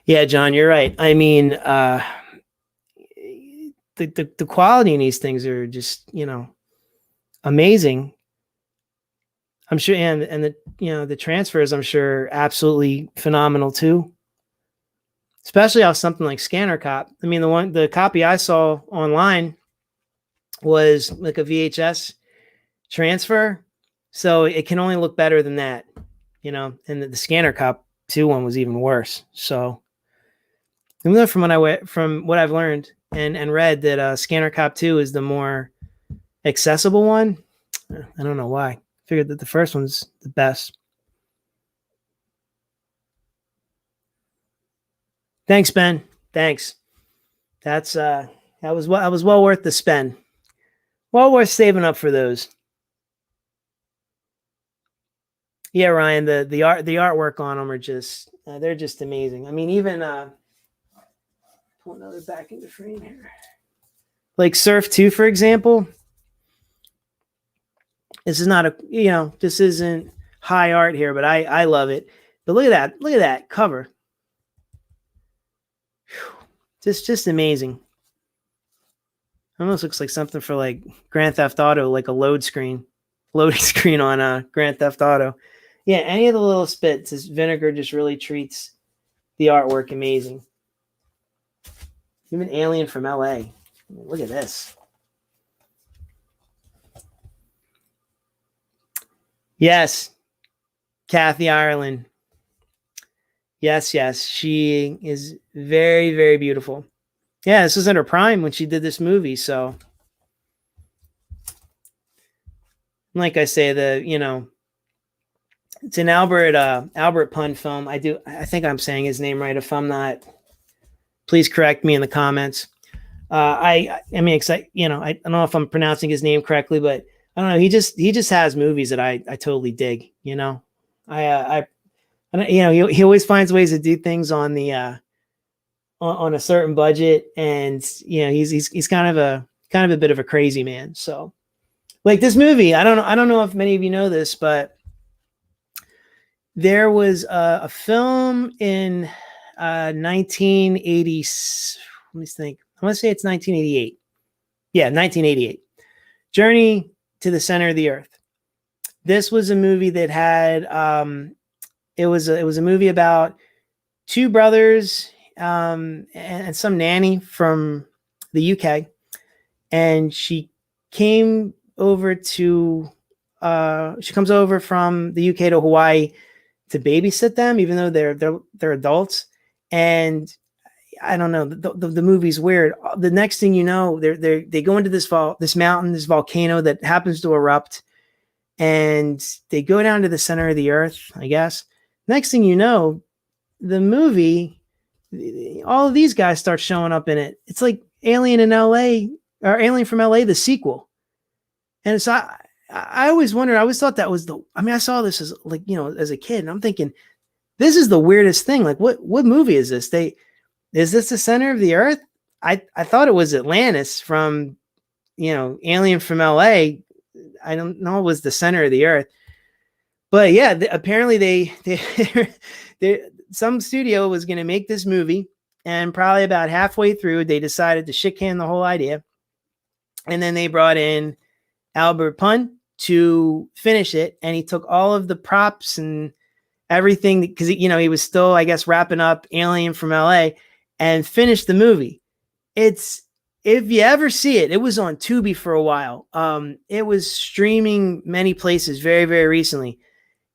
Speaker 1: Yeah, John, you're right. I mean, the quality in these things are just, you know, amazing. I'm sure, and the, you know, the transfers, I'm sure, absolutely phenomenal too. Especially off something like Scanner Cop. I mean, the copy I saw online was like a VHS transfer, so it can only look better than that, you know. And the Scanner Cop 2 one was even worse. So, from what I've learned and read, that Scanner Cop 2 is the more accessible one. I don't know why. I figured that the first one's the best. Thanks, Ben. Thanks. That was well worth the spend. Well worth saving up for those. Yeah, Ryan. The artwork on them are just they're just amazing. I mean, even pull another back into frame here. Like Surf 2, for example. This is not this isn't high art here, but I love it. But look at that. Look at that cover. Just amazing. Almost looks like something for like Grand Theft Auto, like a loading screen on Grand Theft Auto. Yeah, any of the little spits, this Vinegar just really treats the artwork amazing. Even Alien from LA. Look at this. Yes, Kathy Ireland. Yes, she is very, very beautiful. Yeah, this was in her prime when she did this movie. So, like I say, it's an Albert Pun film. I think I'm saying his name right. If I'm not, please correct me in the comments. I mean, I don't know if I'm pronouncing his name correctly, but I don't know. He just has movies that I totally dig. You know, he always finds ways to do things on the on a certain budget, and he's kind of a bit of a crazy man. So, like this movie, I don't know if many of you know this, but there was a film in 1980. Let me think. I want to say it's 1988. Yeah, 1988. Journey to the Center of the Earth. This was a movie that had it was a movie about two brothers and some nanny from the UK, and she came over to she comes over from the UK to Hawaii to babysit them, even though they're adults. And I don't know, the movie's weird. The next thing you know, they go into this mountain, this volcano that happens to erupt, and they go down to the center of the earth, I guess. Next thing you know, the movie, all of these guys start showing up in it. It's like Alien in LA, or Alien from LA, the sequel. And so I always wondered, I always thought that was I saw this as like, as a kid, and I'm thinking, this is the weirdest thing. Like, what movie is this? Is this the center of the earth? I thought it was Atlantis from, Alien from LA. I don't know, it was the center of the earth. But yeah, apparently they some studio was going to make this movie, and probably about halfway through, they decided to shit can the whole idea. And then they brought in Albert Pun to finish it, and he took all of the props and everything, because he was still, I guess, wrapping up Alien from LA, and finished the movie. If you ever see it, it was on Tubi for a while. It was streaming many places very, very recently.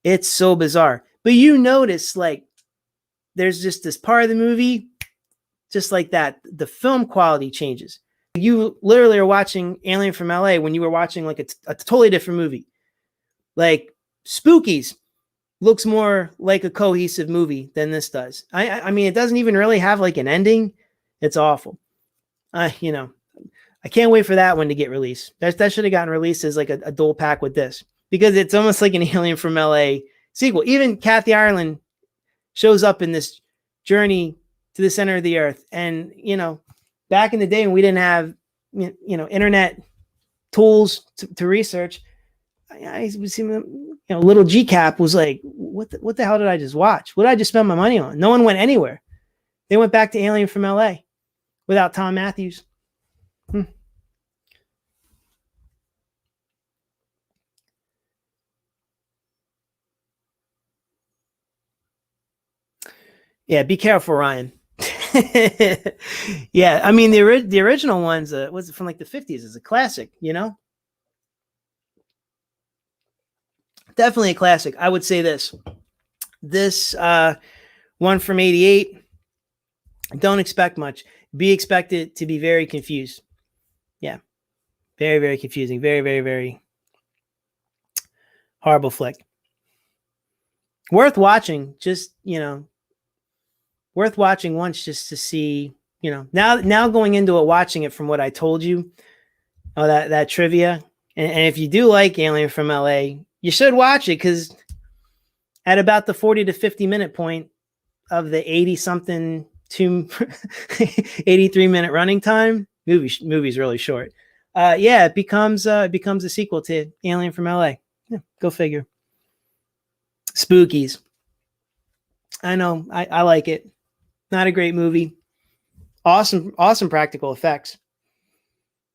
Speaker 1: It's so bizarre. But you notice, like, there's just this part of the movie, just like that, the film quality changes. You literally are watching Alien from LA when you were watching like a totally different movie. Like Spookies looks more like a cohesive movie than this does. I mean, it doesn't even really have like an ending. It's awful. I can't wait for that one to get released. That should have gotten released as like a dual pack with this, because it's almost like an Alien from LA sequel. Even Kathy Ireland shows up in this journey to the center of the earth. And, back in the day when we didn't have, internet tools to research, I would see, little GCAP was like, what the hell did I just watch? What did I just spend my money on? No one went anywhere. They went back to Alien from LA without Tom Matthews. Yeah, be careful, Ryan. Yeah, I mean, the original ones was from like the 50s. Is a classic, Definitely a classic. I would say this one from 88, don't expect much. Be expected to be very confused. Yeah, very, very confusing. Very, very, very horrible flick. Worth watching, just, worth watching once, just to see, now going into it, watching it from what I told you, that trivia. And if you do like Alien from LA, you should watch it, because at about the 40 to 50 minute point of the 80 something to 83 minute running time, movie's really short. It becomes a sequel to Alien from LA. Yeah, go figure. Spookies. I know. I like it. Not a great movie. Awesome practical effects.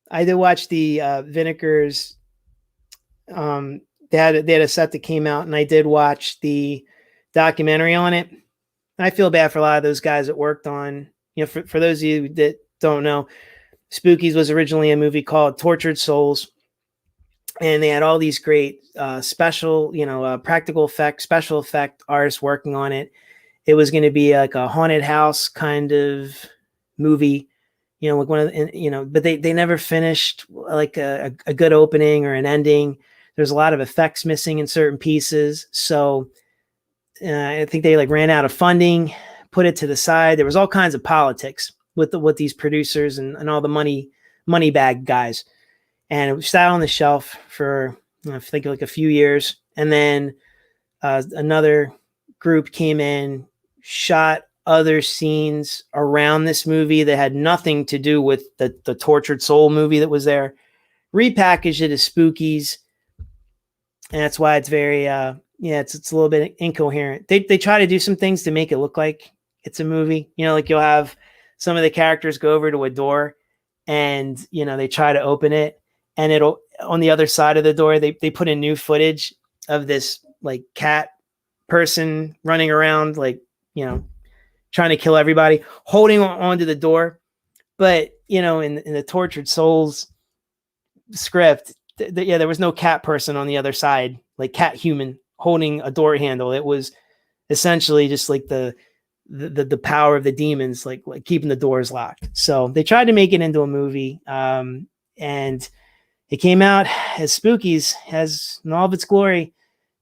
Speaker 1: I did watch the Vinegar's. They had a set that came out, and I did watch the documentary on it. I feel bad for a lot of those guys that worked on. For those of you that don't know, Spookies was originally a movie called Tortured Souls, and they had all these great special, practical effects, special effect artists working on it. It was going to be like a haunted house kind of movie, like one of the, but they never finished like a good opening or an ending. There's a lot of effects missing in certain pieces. So I think they like ran out of funding, put it to the side. There was all kinds of politics with these producers and all the money bag guys. And it sat on the shelf for, I think, like a few years. And then another group came in, shot other scenes around this movie that had nothing to do with the Tortured Soul movie that was there, repackaged it as Spookies. And that's why it's very, it's a little bit incoherent. They try to do some things to make it look like it's a movie. Like you'll have some of the characters go over to a door, and, they try to open it, and it'll, on the other side of the door, they put in new footage of this like cat person running around, like, trying to kill everybody, holding onto the door. But, you know, in the Tortured Souls script, there was no cat person on the other side, like cat human holding a door handle. It was essentially just like the power of the demons, like keeping the doors locked. So they tried to make it into a movie, and it came out as Spookies, has in all of its glory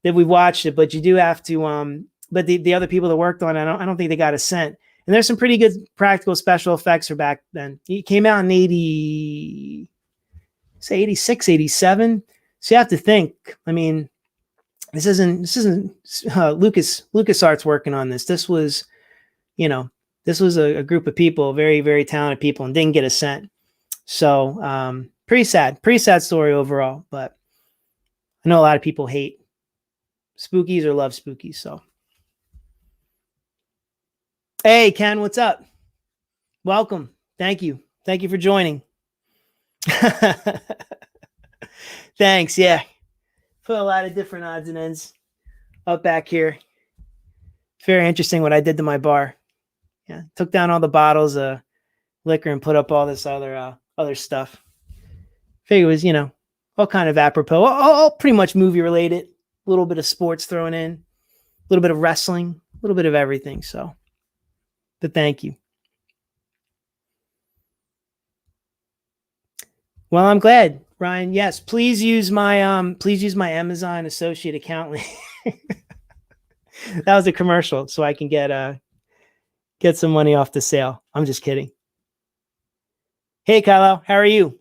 Speaker 1: that we watched it. But you do have to, but the other people that worked on it, I don't think they got a cent. And there's some pretty good practical special effects for back then. It came out in 86, 87. So you have to think, I mean, this isn't LucasArts working on this. This was, you know, this was a group of people, very, very talented people, and didn't get a cent. So pretty sad story overall. But I know a lot of people hate Spookies or love Spookies. So, hey, Ken, what's up? Welcome. Thank you for joining. Thanks. Yeah. Put a lot of different odds and ends up back here. Very interesting what I did to my bar. Yeah. Took down all the bottles of liquor and put up all this other stuff. Figure it was, you know, all kind of apropos, all pretty much movie related, a little bit of sports thrown in, a little bit of wrestling, a little bit of everything. So, but thank you. Well, I'm glad, Ryan. Yes, please use my Amazon associate account link. That was a commercial, so I can get some money off the sale. I'm just kidding. Hey, Kylo, how are you?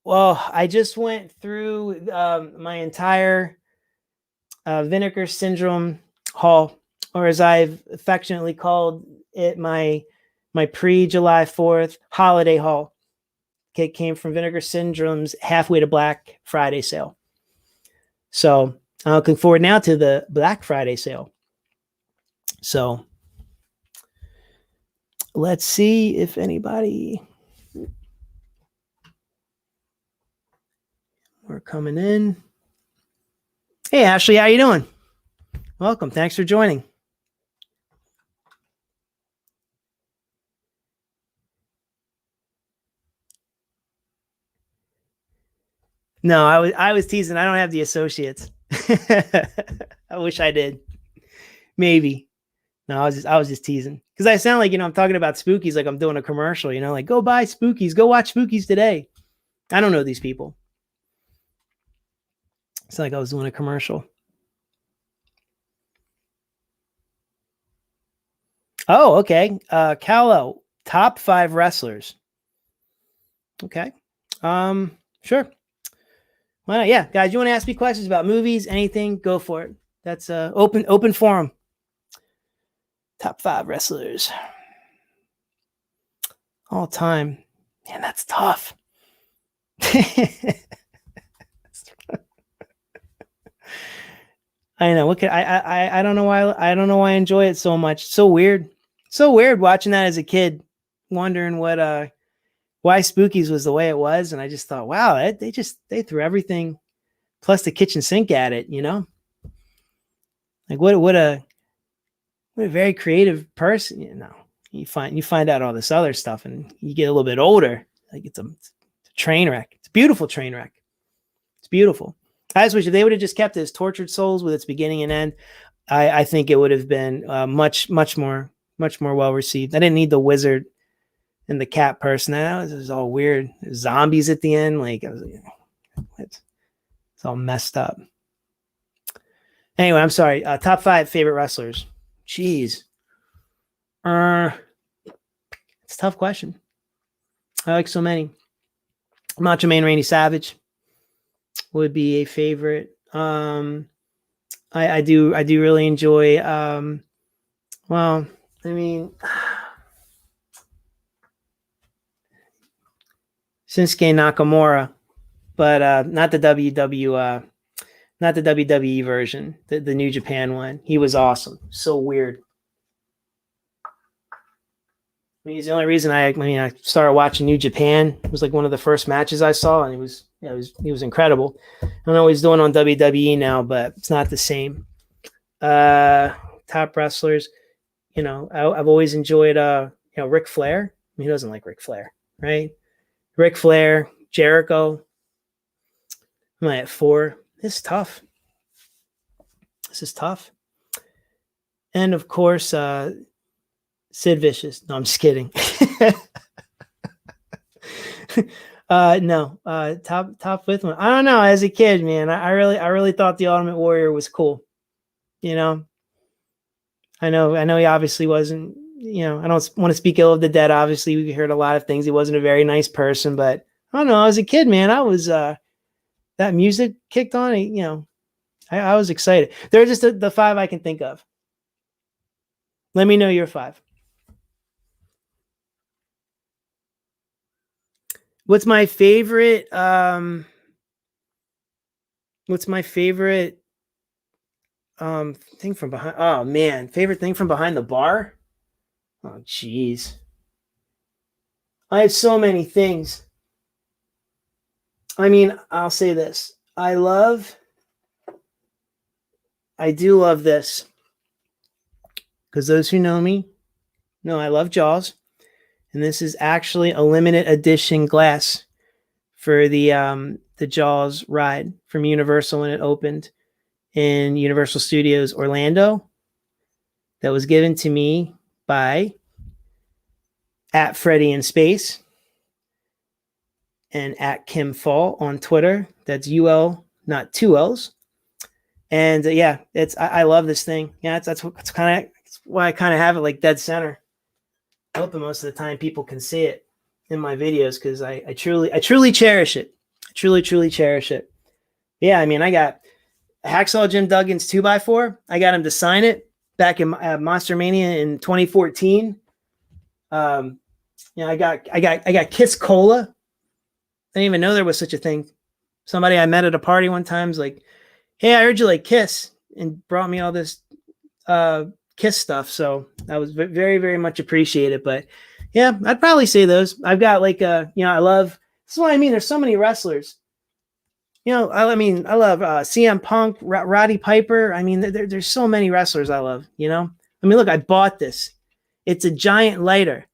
Speaker 1: Well, I just went through my entire Vinegar Syndrome haul, or as I've affectionately called it, my pre-July 4th holiday haul. It came from Vinegar Syndrome's Halfway to Black Friday sale. So I'm looking forward now to the Black Friday sale. So let's see if anybody... We're coming in. Hey, Ashley, how you doing? Welcome. Thanks for joining. No, I was teasing. I don't have the associates. I wish I did. Maybe. No, I was just teasing. Because I sound like, you know, I'm talking about Spookies like I'm doing a commercial, you know, like go buy Spookies, go watch Spookies today. I don't know these people. It's like I was doing a commercial. Oh, okay. Callo, top 5 wrestlers. Okay. Sure. Why not? Yeah, guys, you want to ask me questions about movies, anything, go for it. That's open forum. Top 5 wrestlers. All time. Man, that's tough. I know. What I don't know why I enjoy it so much. So weird. So weird watching that as a kid, wondering why Spookies was the way it was. And I just thought, wow, they threw everything plus the kitchen sink at it, you know? Like what a very creative person, you know. You find out all this other stuff and you get a little bit older. Like it's a train wreck. It's a beautiful train wreck. It's beautiful. I just wish if they would have just kept it as Tortured Souls with its beginning and end, I think it would have been much more well received. I didn't need the wizard and the cat person. That was all weird. Zombies at the end, like I was like, it's all messed up. Anyway, I'm sorry. Top 5 favorite wrestlers. Jeez. It's a tough question. I like so many. Macho Man Randy Savage would be a favorite. I do really enjoy well, I mean Shinsuke Nakamura, but not the WWE version, the New Japan one. He was awesome. So weird. I mean, he's the only reason I started watching New Japan. It was like one of the first matches I saw, and he was incredible. I don't know what he's doing on WWE now, but it's not the same. top wrestlers. I've always enjoyed, Ric Flair. I mean, who doesn't like Ric Flair, right? Ric Flair, Jericho. I'm at 4. This is tough. And of course, Sid Vicious. No, I'm just kidding. No, top 5th one. I don't know. As a kid, man, I really thought the Ultimate Warrior was cool. I know he obviously wasn't, I don't want to speak ill of the dead. Obviously, we heard a lot of things. He wasn't a very nice person, but I don't know. As a kid, man, I was, that music kicked on, I was excited. They're just the 5 I can think of. Let me know your 5. What's my favorite? Thing from behind? Oh man, favorite thing from behind the bar? Oh geez, I have so many things. I mean, I'll say this: I do love this, because those who know me know I love Jaws. And this is actually a limited edition glass for the Jaws ride from Universal when it opened in Universal Studios Orlando. That was given to me by at Freddy in Space and at Kim Fall on Twitter. That's UL, not 2 L's. And I love this thing. Yeah, that's why I kind of have it like dead center. I hope that most of the time people can see it in my videos, because I truly cherish it. I truly cherish it. Yeah, I mean, I got Hacksaw Jim Duggan's 2x4. I got him to sign it back in Monster Mania in 2014. I got Kiss Cola. I didn't even know there was such a thing. Somebody I met at a party one time was like, "Hey, I heard you like Kiss," and brought me all this Kiss stuff. So that was very, very much appreciated. But yeah, I'd probably say those. I've got like I love, this is what I mean. There's so many wrestlers. I love CM Punk, Roddy Piper. I mean, there's so many wrestlers I love, I mean, look, I bought this. It's a giant lighter,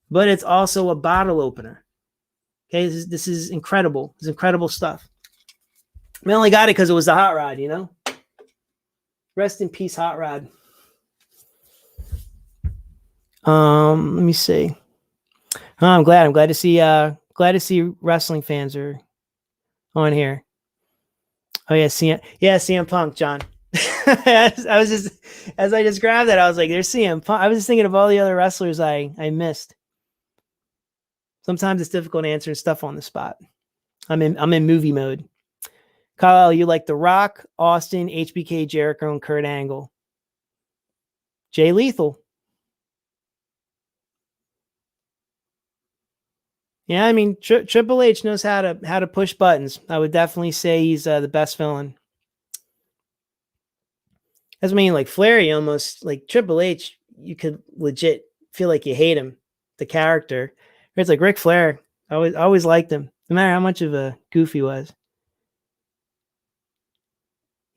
Speaker 1: but it's also a bottle opener. Okay. This is incredible. It's incredible stuff. I only got it because it was the Hot Rod, Rest in peace, Hot Rod. Let me see. Oh, I'm glad to see wrestling fans are on here. Oh yeah, CM Punk, John. I was just, as I just grabbed that, I was like, there's CM Punk. I was just thinking of all the other wrestlers I missed. Sometimes it's difficult answering stuff on the spot. I'm in movie mode. Kyle, you like The Rock, Austin, HBK, Jericho, and Kurt Angle. Jay Lethal. Yeah, I mean, Triple H knows how to push buttons. I would definitely say he's the best villain. That's mean, like Flair, you almost like Triple H. You could legit feel like you hate him, the character. It's like Ric Flair. I always liked him, no matter how much of a goof he was.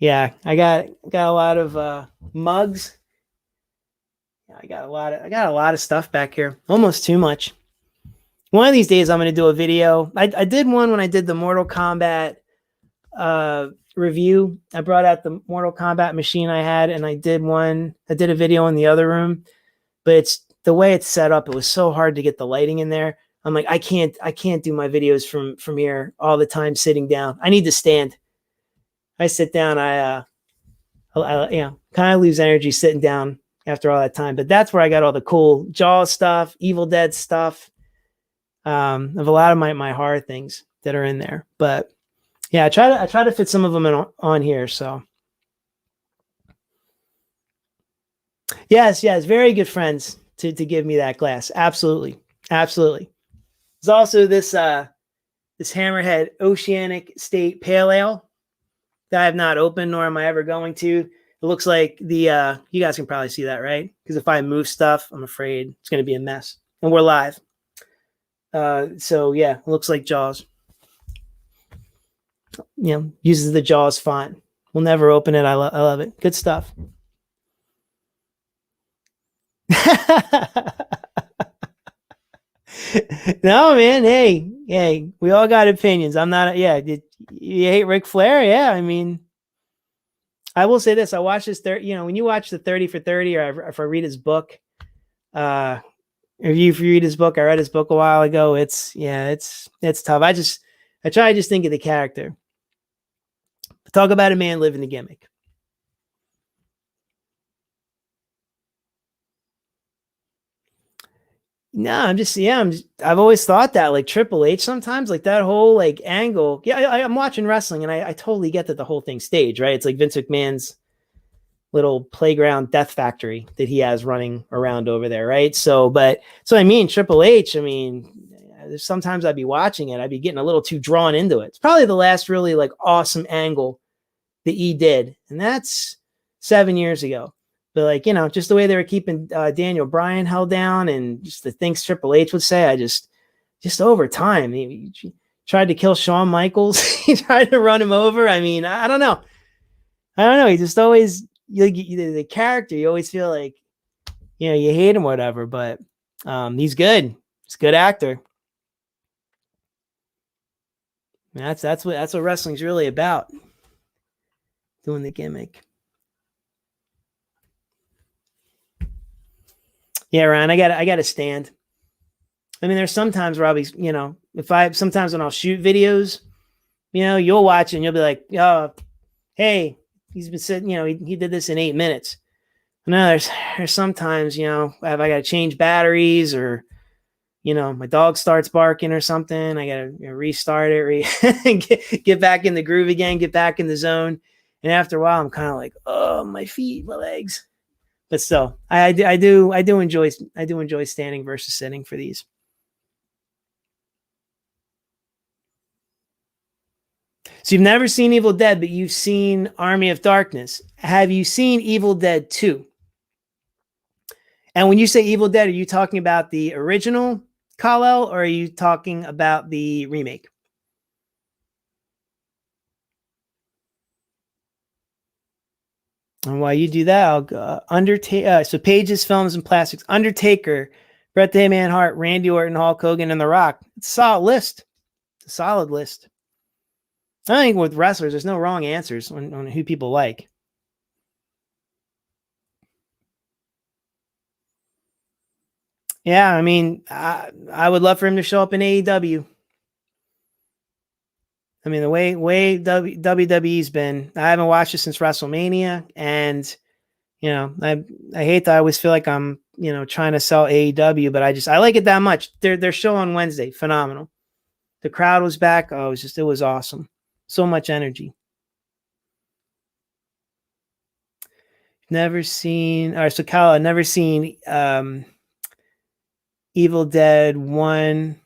Speaker 1: Yeah, I got a lot of mugs. Yeah, I got a lot of stuff back here. Almost too much. One of these days, I'm going to do a video. I did one when I did the Mortal Kombat review. I brought out the Mortal Kombat machine I had, and I did a video in the other room. But it's the way it's set up. It was so hard to get the lighting in there. I'm like, I can't do my videos from here all the time sitting down. I need to stand. I sit down. I kind of lose energy sitting down after all that time. But that's where I got all the cool Jaws stuff, Evil Dead stuff. Of a lot of my horror things that are in there, but yeah, I try to fit some of them on here. So yes, very good friends to give me that glass. Absolutely. There's also this Hammerhead Oceanic State Pale Ale that I have not opened, nor am I ever going to. It looks like you guys can probably see that, right? Because if I move stuff, I'm afraid it's going to be a mess. And we're live. So yeah, it looks like Jaws. Uses the Jaws font. We'll never open it. I love it. Good stuff. No, man. Hey, we all got opinions. I'm not. Yeah, you hate Ric Flair? Yeah, I mean, I will say this: I watched this. When you watch the 30 for 30, or if I read his book, if you read his book, I read his book a while ago. It's tough. I try to just think of the character. Talk about a man living the gimmick. No, I've always thought that, like, Triple H sometimes, like, that whole, like, angle. Yeah, I'm watching wrestling and I totally get that the whole thing's staged, right? It's like Vince McMahon's little playground death factory that he has running around over there, right? So I mean, Triple H, I mean, sometimes I'd be watching it, I'd be getting a little too drawn into it. It's probably the last really, like, awesome angle that he did, and that's 7 years ago. But, like, just the way they were keeping Daniel Bryan held down, and just the things Triple H would say, I just over time, he tried to kill Shawn Michaels. He tried to run him over. I mean, I don't know. He just always, the character, you always feel like, you hate him, whatever. But he's good. He's a good actor. That's what wrestling's really about. Doing the gimmick. Yeah, Ryan, I got to stand. I mean, there's sometimes where I'll be, sometimes when I'll shoot videos, you'll watch it and you'll be like, oh, hey, he's been sitting, he did this in 8 minutes. No, there's sometimes, if I got to change batteries, or, my dog starts barking or something, I got to restart it, get back in the groove again, get back in the zone. And after a while, I'm kind of like, oh, my feet, my legs. But still, I do enjoy standing versus sitting for these. So you've never seen Evil Dead, but you've seen Army of Darkness. Have you seen Evil Dead 2? And when you say Evil Dead, are you talking about the original Kal-El, or are you talking about the remake? And while you do that, I'll go Undertaker. So Pages, Films, and Plastics. Undertaker, Bret the Hitman Hart, Randy Orton, Hulk Hogan, and The Rock. It's a solid list. It's a solid list. I think with wrestlers, there's no wrong answers on who people like. Yeah, I mean, I would love for him to show up in AEW. I mean, the way WWE's been, I haven't watched it since WrestleMania, and I hate that I always feel like I'm trying to sell AEW, but I like it that much. Their show on Wednesday, phenomenal. The crowd was back. Oh, it was awesome. So much energy. Never seen. All right, so Kyle, I've never seen Evil Dead 1,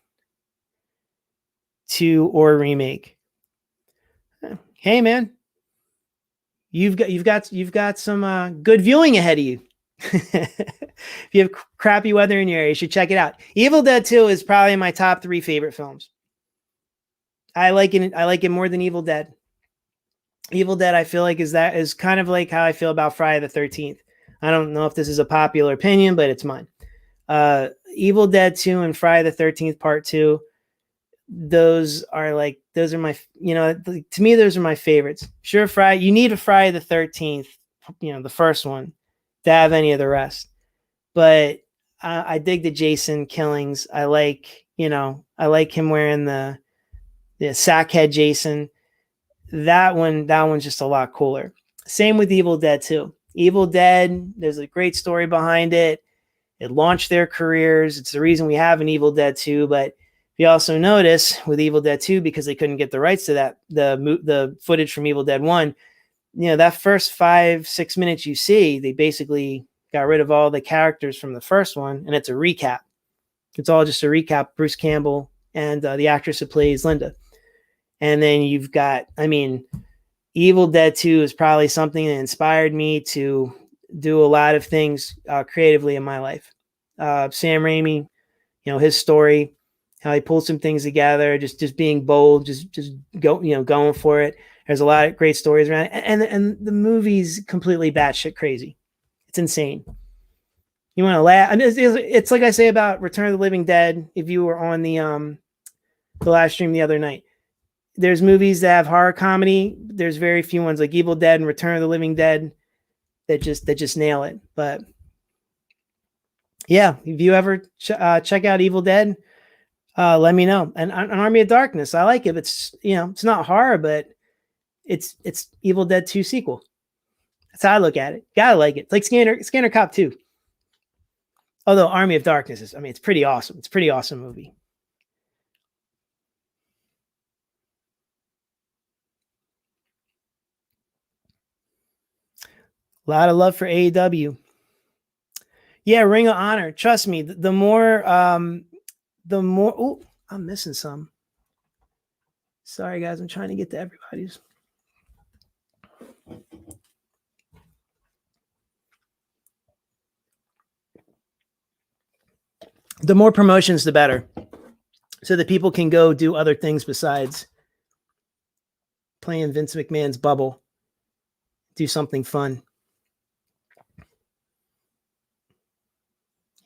Speaker 1: 2, or remake. Hey, man, you've got some good viewing ahead of you. If you have crappy weather in your area, you should check it out. Evil Dead 2 is probably my top 3 favorite films. I like it more than Evil Dead. Evil Dead, I feel like, is kind of like how I feel about Friday the 13th. I don't know if this is a popular opinion, but it's mine. Evil Dead 2 and Friday the 13th Part 2, those are my, to me, those are my favorites. Sure, you need a Friday the 13th, the first one, to have any of the rest. But I dig the Jason killings. I like him wearing the sackhead Jason. That one's just a lot cooler. Same with Evil Dead 2. Evil Dead, there's a great story behind it. It launched their careers. It's the reason we have an Evil Dead 2. But you also notice with Evil Dead 2, because they couldn't get the rights to that, the footage from Evil Dead 1, that first 5-6 minutes you see, they basically got rid of all the characters from the first one, and it's a recap. It's all just a recap. Bruce Campbell and the actress who plays Linda. And then you've got, Evil Dead 2 is probably something that inspired me to do a lot of things creatively in my life. Sam Raimi, his story, how he pulled some things together, just being bold, just going for it. There's a lot of great stories around it. And the movie's completely batshit crazy. It's insane. You want to laugh. And it's like I say about Return of the Living Dead. If you were on the live stream the other night, there's movies that have horror comedy. There's very few ones like Evil Dead and Return of the Living Dead that just nail it. But yeah, if you ever check out Evil Dead, let me know. And an Army of Darkness, I like it. It's it's not horror, but it's Evil Dead 2 sequel. That's how I look at it. Gotta like it. It's like Scanner Cop 2. Although Army of Darkness is, it's pretty awesome. It's a pretty awesome movie. A lot of love for AEW. Yeah, Ring of Honor. Trust me, the more oh, I'm missing some. Sorry guys, I'm trying to get to everybody's. The more promotions, the better. So that people can go do other things besides playing Vince McMahon's bubble. Do something fun.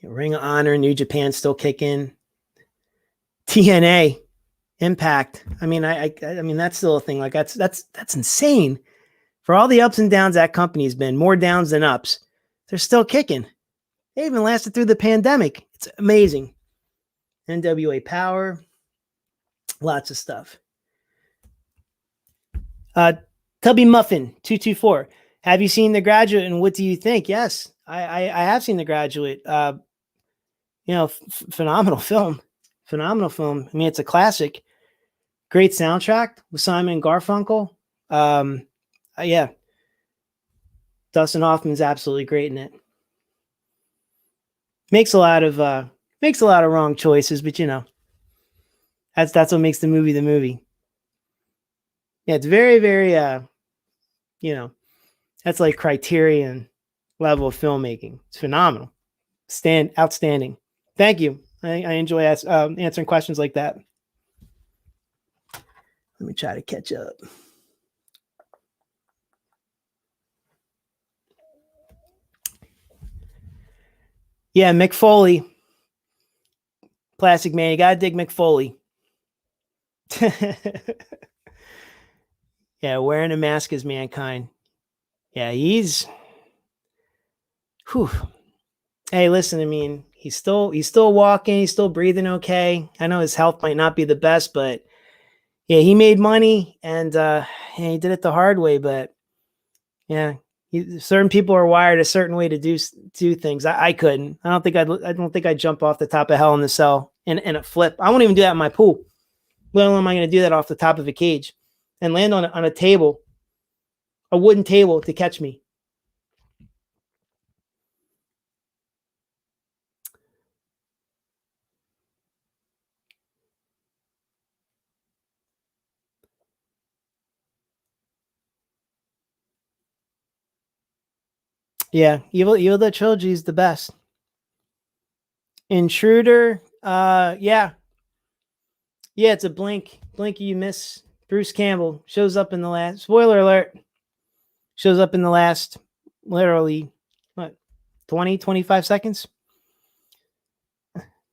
Speaker 1: Ring of Honor, New Japan still kicking. TNA, Impact. I mean, that's still a thing. Like that's insane. For all the ups and downs that company's been, more downs than ups, they're still kicking. They even lasted through the pandemic. It's amazing. NWA Power, lots of stuff. Tubby Muffin 224. Have you seen The Graduate and what do you think? Yes, I have seen The Graduate. Phenomenal film. Phenomenal film. I mean, it's a classic. Great soundtrack with Simon and Garfunkel. Yeah. Dustin Hoffman's absolutely great in it. Makes a lot of wrong choices, but that's what makes the movie the movie. Yeah, it's very, very that's like Criterion level of filmmaking. It's phenomenal. Outstanding. Thank you. I enjoy answering questions like that. Let me try to catch up. Yeah, Mick Foley. Plastic Man. You gotta dig Mick Foley. Yeah, wearing a mask is mankind. Yeah, he's. Whew. Hey, listen, I mean, he's still walking, he's still breathing okay. I know his health might not be the best, but yeah, he made money and he did it the hard way. But yeah, certain people are wired a certain way to do things. I couldn't. I don't think I'd jump off the top of Hell in the Cell in a flip. I won't even do that in my pool. Let alone am I going to do that off the top of a cage and land on a table, a wooden table to catch me. Yeah, Evil Dead Trilogy is the best. Intruder, yeah, it's a blink you miss. Bruce Campbell shows up in the last. Spoiler alert! Shows up in the last, literally, 25 seconds.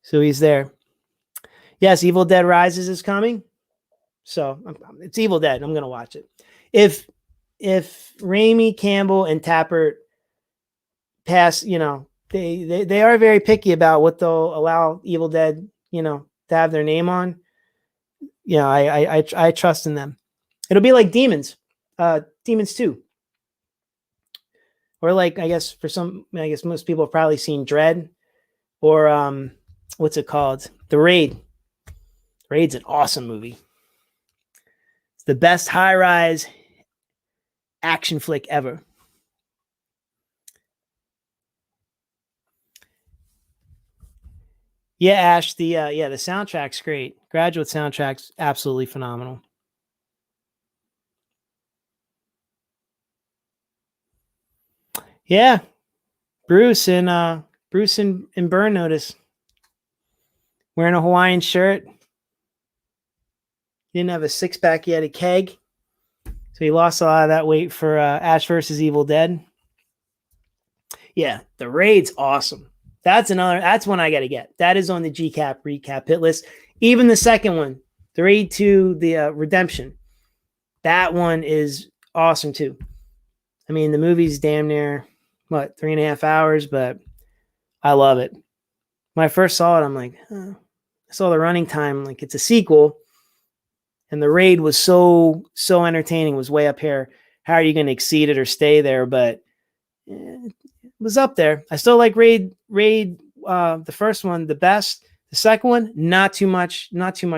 Speaker 1: So he's there. Yes, Evil Dead Rises is coming. So it's Evil Dead. I'm gonna watch it. If Raimi, Campbell, and Tappert pass, they are very picky about what they'll allow Evil Dead, to have their name on. I trust in them. It'll be like Demons 2. Or like, I guess most people have probably seen Dread or what's it called? The Raid. Raid's an awesome movie. It's the best high-rise action flick ever. Yeah, Ash, the soundtrack's great. Graduate soundtrack's absolutely phenomenal. Yeah. Bruce in Burn Notice. Wearing a Hawaiian shirt. He didn't have a six-pack, he had a keg. So he lost a lot of that weight for Ash versus Evil Dead. Yeah, The Raid's awesome. That's one I got to get. That is on the GCAP recap hit list. Even the second one, the Raid 2, the Redemption, that one is awesome too. I mean, the movie's damn near, 3.5 hours, but I love it. When I first saw it, I'm like, I saw the running time, like it's a sequel, and the Raid was so entertaining, was way up here. How are you going to exceed it or stay there? But it was up there. I still like Raid, the first one, the best. The second one, not too much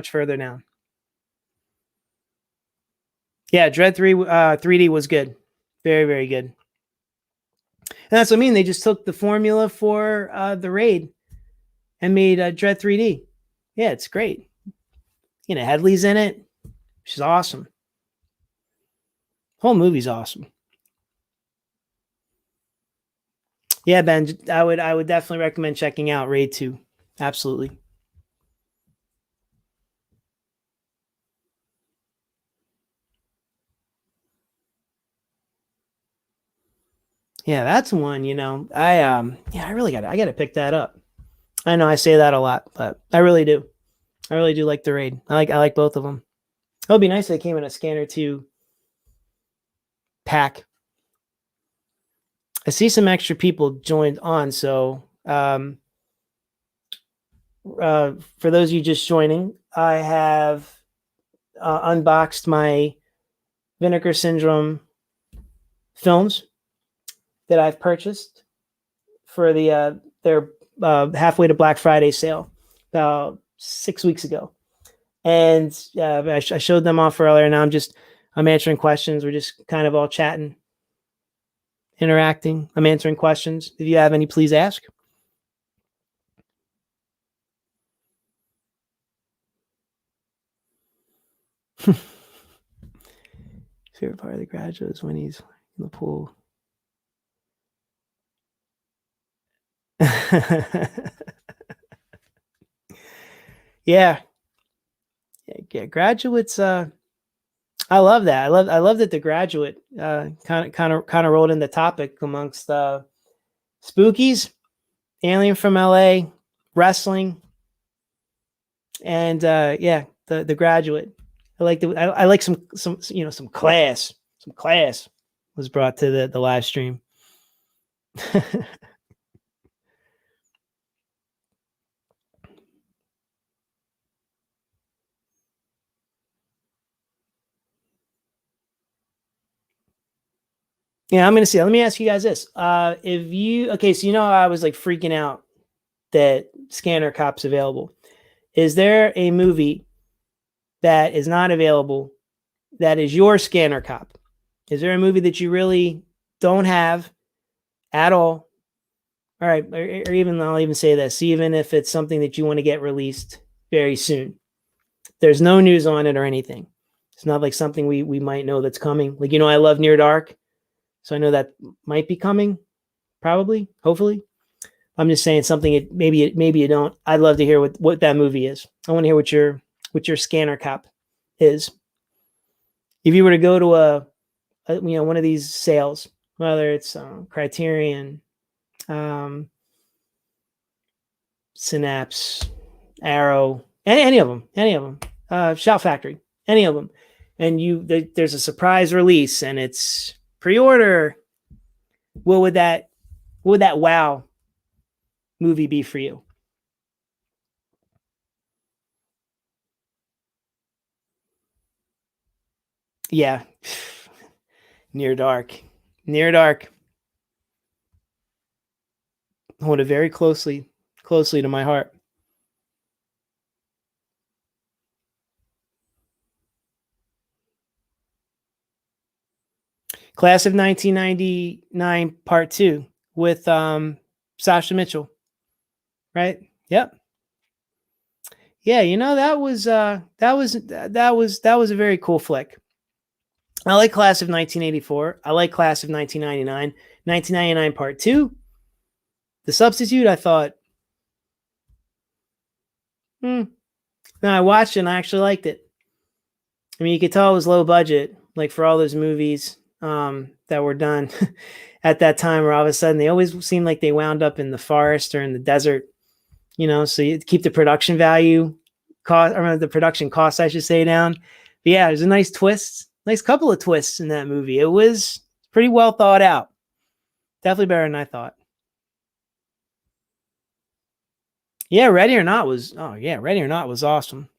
Speaker 1: further down. Yeah, Dread 3 3D was good. Very, very good. And that's what I mean. They just took the formula for the Raid and made Dread 3D. Yeah, it's great. Headley's in it. She's awesome. Whole movie's awesome. Yeah, Ben, I would definitely recommend checking out Raid 2. Absolutely. Yeah, that's one, I really got to pick that up. I know I say that a lot, but I really do. I really do like the Raid. I like both of them. It would be nice if they came in a Scanner 2 pack. I see some extra people joined on, so for those of you just joining, I have unboxed my Vinegar Syndrome films that I've purchased for their halfway to Black Friday sale about 6 weeks ago, and I showed them off earlier. Now I'm answering questions. We're just kind of all chatting, interacting. I'm answering questions. If you have any, please ask. Favorite part of The Graduate is when he's in the pool. Yeah, Graduates. I love that. I love that The Graduate kind of rolled in the topic amongst spookies, Alien from LA, wrestling, and the Graduate. I like some class. Some class was brought to the live stream. Yeah, I'm gonna see. Let me ask you guys this: if you so I was like freaking out that Scanner Cop's available. Is there a movie that is not available that is your Scanner Cop? Is there a movie that you really don't have at all? All right, or even I'll even say this: even if it's something that you want to get released very soon, there's no news on it or anything. It's not like something we might know that's coming. Like I love Near Dark. So I know that might be coming, probably, hopefully. I'm just saying something. Maybe you don't. I'd love to hear what that movie is. I want to hear what your Scanner Cop is. If you were to go to a one of these sales, whether it's Criterion, Synapse, Arrow, any of them, Shout Factory, any of them, and there's a surprise release and it's pre-order. What would that wow movie be for you? Yeah. Near Dark. Hold it very closely to my heart. Class of 1999 Part 2 with Sasha Mitchell. Right? Yep. Yeah, that was a very cool flick. I like Class of 1984. I like Class of 1999. 1999 Part 2. The Substitute, I thought, no, I watched it and I actually liked it. I mean, you could tell it was low budget, like for all those movies. that were done at that time, where all of a sudden they always seemed like they wound up in the forest or in the desert, so you keep the production value cost, or the production cost, I should say, down. But yeah, there's a nice twist, nice couple of twists in that movie. It was pretty well thought out. Definitely better than I thought. Yeah, Ready or Not was awesome.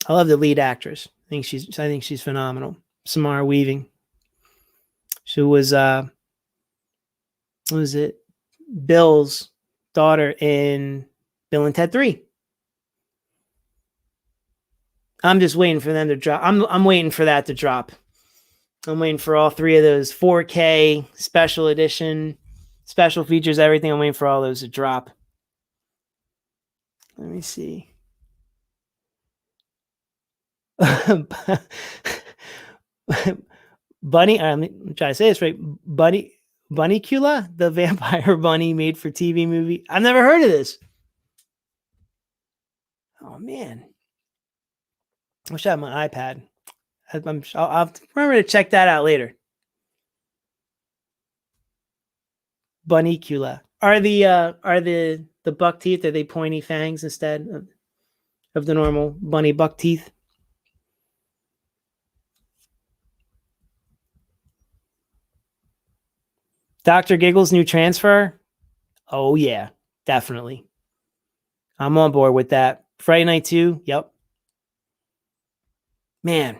Speaker 1: I love the lead actress. I think she's phenomenal. Samara Weaving. She was what was it? Bill's daughter in Bill and Ted 3. I'm just waiting for them to drop. I'm waiting for that to drop. I'm waiting for all three of those 4K special edition, special features, everything. I'm waiting for all those to drop. Let me see. Bunny, I'm trying to say this right. Bunnicula, the vampire bunny made for TV movie. I've never heard of this. Oh man, I wish I had my iPad. I'll remember to check that out later. Bunnicula. Are the buck teeth, are they pointy fangs instead of the normal bunny buck teeth? Dr. Giggle's new transfer? Oh yeah, definitely. I'm on board with that. Friday Night 2, yep. Man.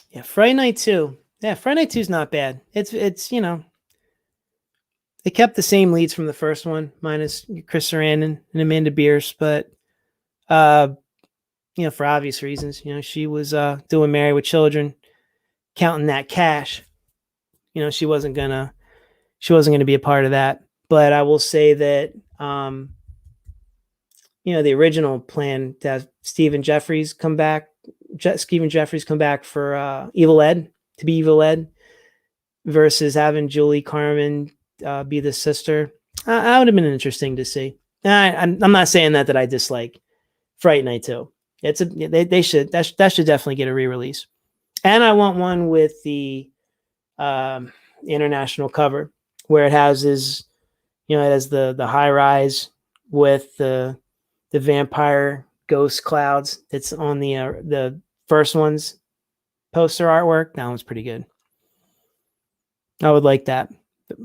Speaker 1: Yeah, Friday Night 2. Yeah, Friday Night 2 is not bad. It's they kept the same leads from the first one, minus Chris Sarandon and Amanda Bierce, but for obvious reasons. She was doing Married with Children, counting that cash. She wasn't gonna be a part of that. But I will say that the original plan to have Stephen Jeffries come back for Evil Ed, to be Evil Ed, versus having Julie Carmen be the sister. That would have been interesting to see. I'm not saying that I dislike Fright Night 2. They should definitely get a re-release. And I want one with the international cover, where it has the high rise with the vampire ghost clouds that's on the first one's poster artwork. That one's pretty good. I would like that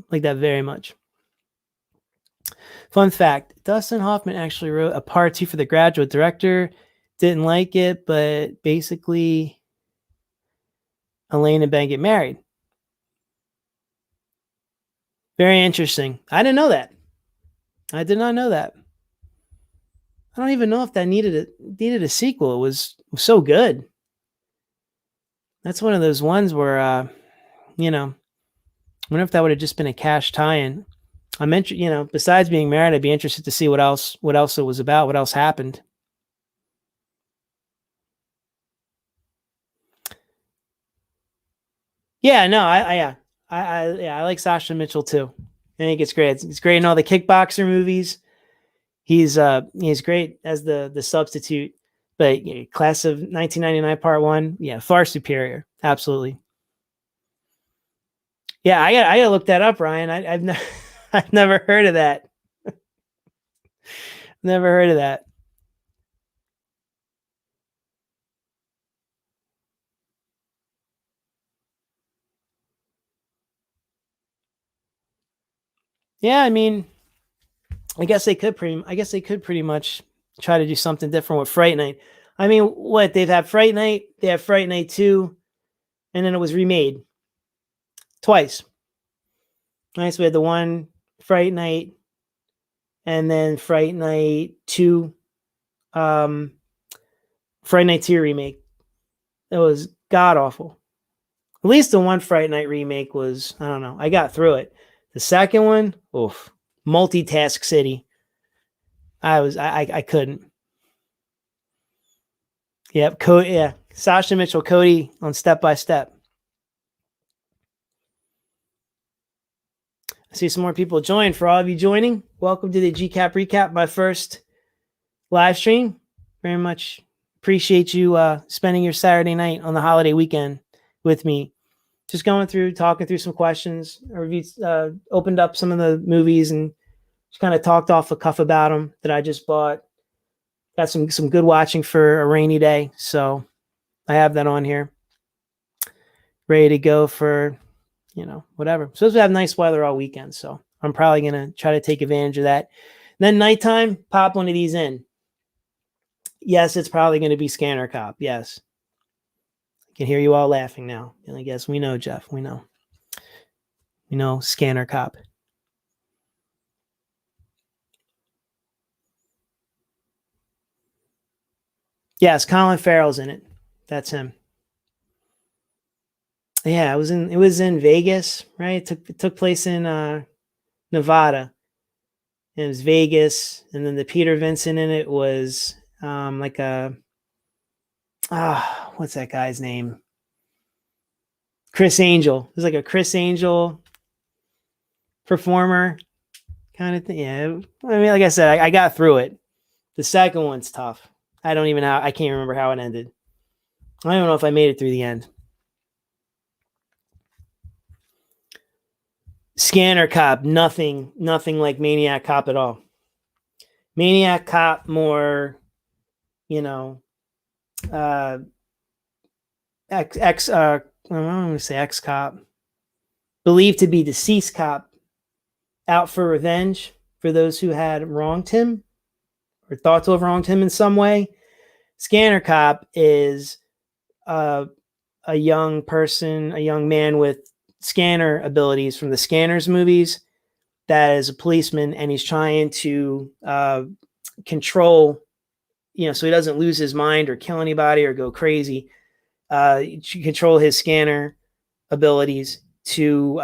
Speaker 1: very much. Fun fact, Dustin Hoffman actually wrote a part 2 for The Graduate. Director didn't like it, but basically Elaine and Ben get married. Very interesting. I didn't know that. I did not know that. I don't even know if that needed a sequel. It was so good. That's one of those ones where, I wonder if that would have just been a cash tie-in. I'm interested, besides being married, I'd be interested to see what else it was about, what else happened. Yeah, no, I like Sasha Mitchell too. I think it's great. It's great in all the kickboxer movies. He's great as the substitute, but Class of 1999 Part 1, far superior. Absolutely. Yeah, I gotta look that up, Ryan. I've never heard of that. Never heard of that. Yeah, I mean, I guess they could pretty much try to do something different with Fright Night. I mean, what they've had Fright Night, they have Fright Night 2, and then it was remade twice. Right, so we had the one Fright Night, and then Fright Night 2, Fright Night 2 remake. It was god awful. At least the one Fright Night remake was, I don't know, I got through it. The second one, oof, Multitask City. I couldn't. Yep, Sasha Mitchell, Cody on Step by Step. see some more people join. For all of you joining, welcome to the GCAP Recap, my first live stream. Very much appreciate you spending your Saturday night on the holiday weekend with me. Just going through, talking through some questions. I reviewed, opened up some of the movies and just kind of talked off the cuff about them that I just bought. Got some good watching for a rainy day, so I have that on here, ready to go for, whatever. Supposed to have nice weather all weekend, so I'm probably gonna try to take advantage of that. Then nighttime, pop one of these in. Yes, it's probably going to be Scanner Cop. Yes, I can hear you all laughing now. And I guess we know, Jeff. We know Scanner Cop. Yes, Colin Farrell's in it. That's him. Yeah, it was in Vegas, right? It took place in Nevada. It was Vegas, and then the Peter Vincent in it was like a what's that guy's name? Chris Angel. It was like a Chris Angel performer kind of thing. Yeah, I mean, like I said, I got through it. The second one's tough. I can't remember how it ended. I don't know if I made it through the end. Scanner Cop, nothing like Maniac Cop at all. Maniac Cop more, I don't want to say ex cop, believed to be deceased cop, out for revenge for those who had wronged him or thought to have wronged him in some way. Scanner Cop is a young person, a young man with scanner abilities from the Scanners movies that is a policeman, and he's trying to control, so he doesn't lose his mind or kill anybody or go crazy, control his scanner abilities to,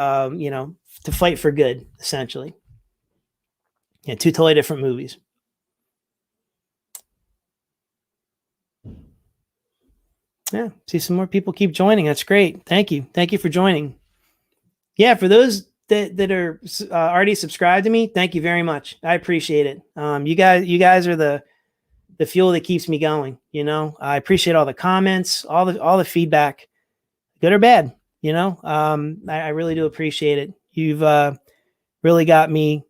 Speaker 1: to fight for good, essentially. Yeah, two totally different movies. Yeah, see some more people keep joining. That's great. Thank you. Thank you for joining. Yeah, for those that are already subscribed to me, thank you very much. I appreciate it. You guys are the fuel that keeps me going. I appreciate all the comments, all the feedback, good or bad. I really do appreciate it. You've really got me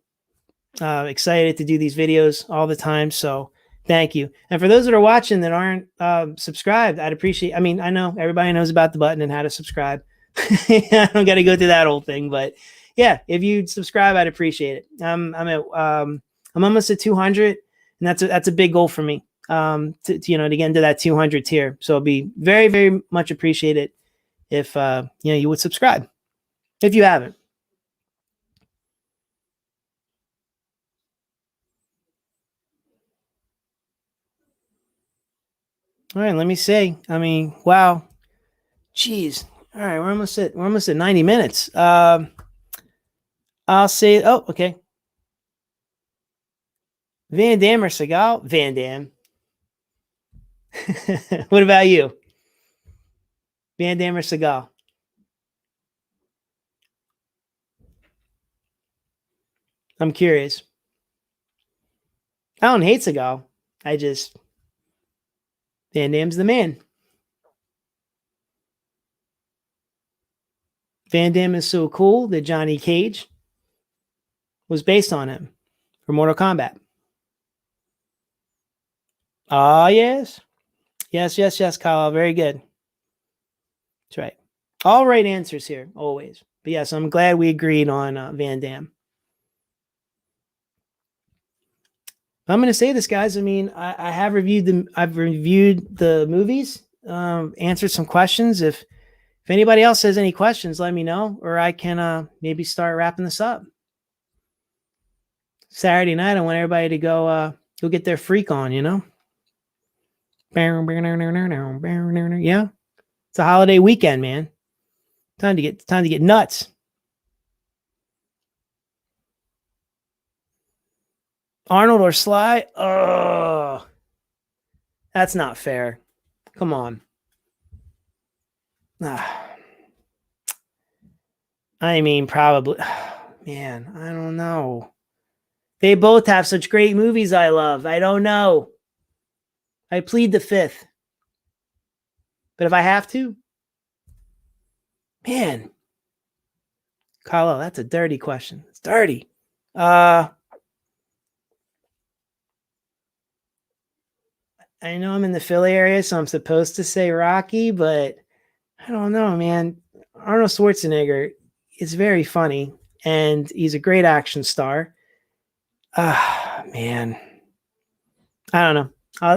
Speaker 1: excited to do these videos all the time. So thank you. And for those that are watching that aren't subscribed, I'd appreciate. I mean, I know everybody knows about the button and how to subscribe. I don't got to go through that whole thing, but yeah, if you'd subscribe, I'd appreciate it. I'm almost at 200, and that's a big goal for me. To get into that 200 tier. So it'll be very, very much appreciated if you would subscribe if you haven't. All right, let me see. I mean, wow, jeez. All right, we're almost at 90 minutes. I'll say. Oh, okay. Van Damme or Seagal? Van Damme. What about you? Van Damme or Seagal? I'm curious. I don't hate Seagal. Van Damme's the man. Van Damme is so cool that Johnny Cage was based on him for Mortal Kombat. Ah, yes. Yes, Kyle. Very good. That's right. All right answers here, always. But yes, I'm glad we agreed on Van Damme. I'm going to say this, guys. I mean, I've reviewed the movies, answered some questions. If anybody else has any questions, let me know, or I can maybe start wrapping this up. Saturday night, I want everybody to go get their freak on, Yeah, it's a holiday weekend, man. Time to get nuts. Arnold or Sly? Oh, that's not fair. Come on. I mean, probably Man, I don't know. They both have such great movies I love. I don't know. I plead the fifth. But if I have to, man, Carlo, that's a dirty question. It's dirty. I know I'm in the Philly area, so I'm supposed to say Rocky, but I don't know, man. Arnold Schwarzenegger is very funny, and he's a great action star. Man, I don't know.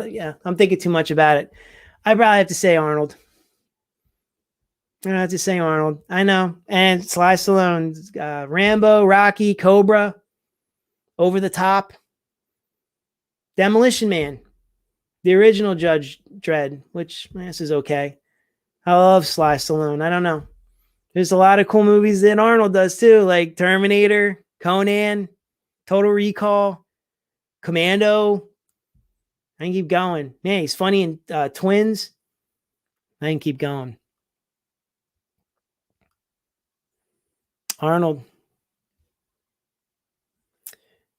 Speaker 1: Yeah, I'm thinking too much about it. I probably have to say Arnold. I have to say Arnold. I know. And Sly Stallone, Rambo, Rocky, Cobra, Over the Top, Demolition Man, the original Judge Dredd, which I guess is okay. I love Sly Stallone. I don't know. There's a lot of cool movies that Arnold does too, like Terminator, Conan, Total Recall, Commando. I can keep going. Man, he's funny in Twins. I can keep going. Arnold.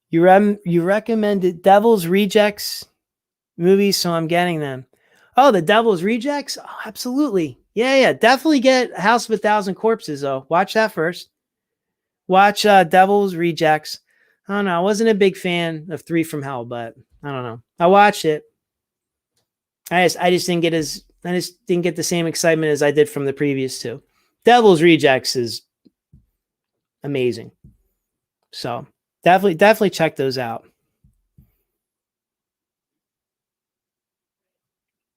Speaker 1: You recommended Devil's Rejects movies, so I'm getting them. Oh, the Devil's Rejects? Oh, absolutely. Yeah. Definitely get House of a Thousand Corpses, though. Watch that first. Watch Devil's Rejects. I don't know. I wasn't a big fan of Three from Hell, but I don't know. I watched it. I just didn't get the same excitement as I did from the previous two. Devil's Rejects is amazing. So definitely check those out.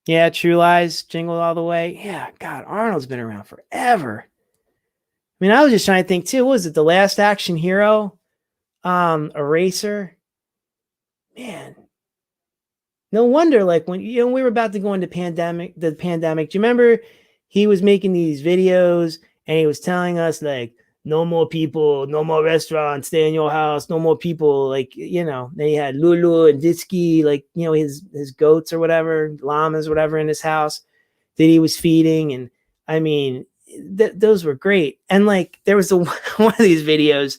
Speaker 1: Yeah, True Lies, Jingle All the Way. Yeah, God, Arnold's been around forever. I mean, I was just trying to think too. What was it The Last Action Hero? Eraser. Man, no wonder. Like when we were about to go into the pandemic. Do you remember he was making these videos and he was telling us like, no more people, no more restaurants, stay in your house, no more people. Like they had Lulu and Ditsky, like his goats or whatever, llamas, whatever, in his house that he was feeding, and I mean, those were great. And like there was one of these videos,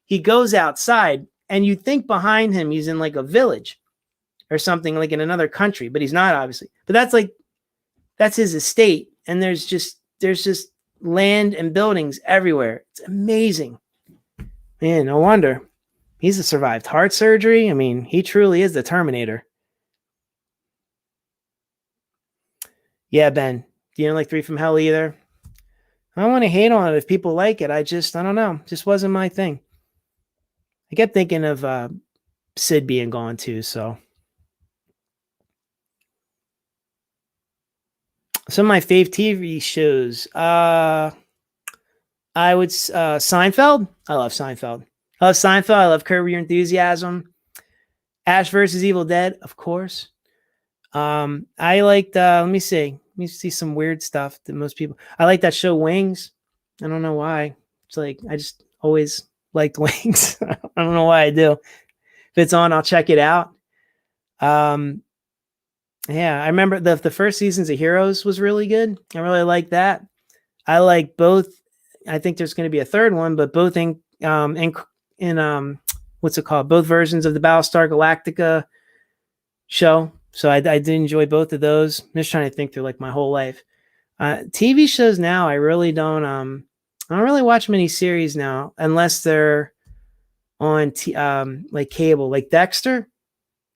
Speaker 1: he goes outside, and you think behind him he's in like a village or something, like in another country, but he's not, obviously. But that's his estate, and there's just land and buildings everywhere. It's amazing. Man, no wonder he's survived heart surgery. I mean, he truly is the Terminator. Yeah, Ben. You don't like Three from Hell either? I don't want to hate on it if people like it. I don't know. It just wasn't my thing. I kept thinking of Sid being gone too. So some of my fave TV shows. I would Seinfeld. I love Seinfeld. I love Curb Your Enthusiasm. Ash versus Evil Dead, of course. I liked. Let me see some weird stuff that most people. I like that show Wings. I don't know why. It's like I just always liked Wings. I don't know why I do. If it's on, I'll check it out. Yeah, I remember the first seasons of Heroes was really good. I really like that. I like both. I think there's going to be a third one, but both in what's it called? Both versions of the Battlestar Galactica show. So I did enjoy both of those. I'm just trying to think through like my whole life. TV shows now, I really don't. I don't really watch many series now unless they're on like cable, like Dexter.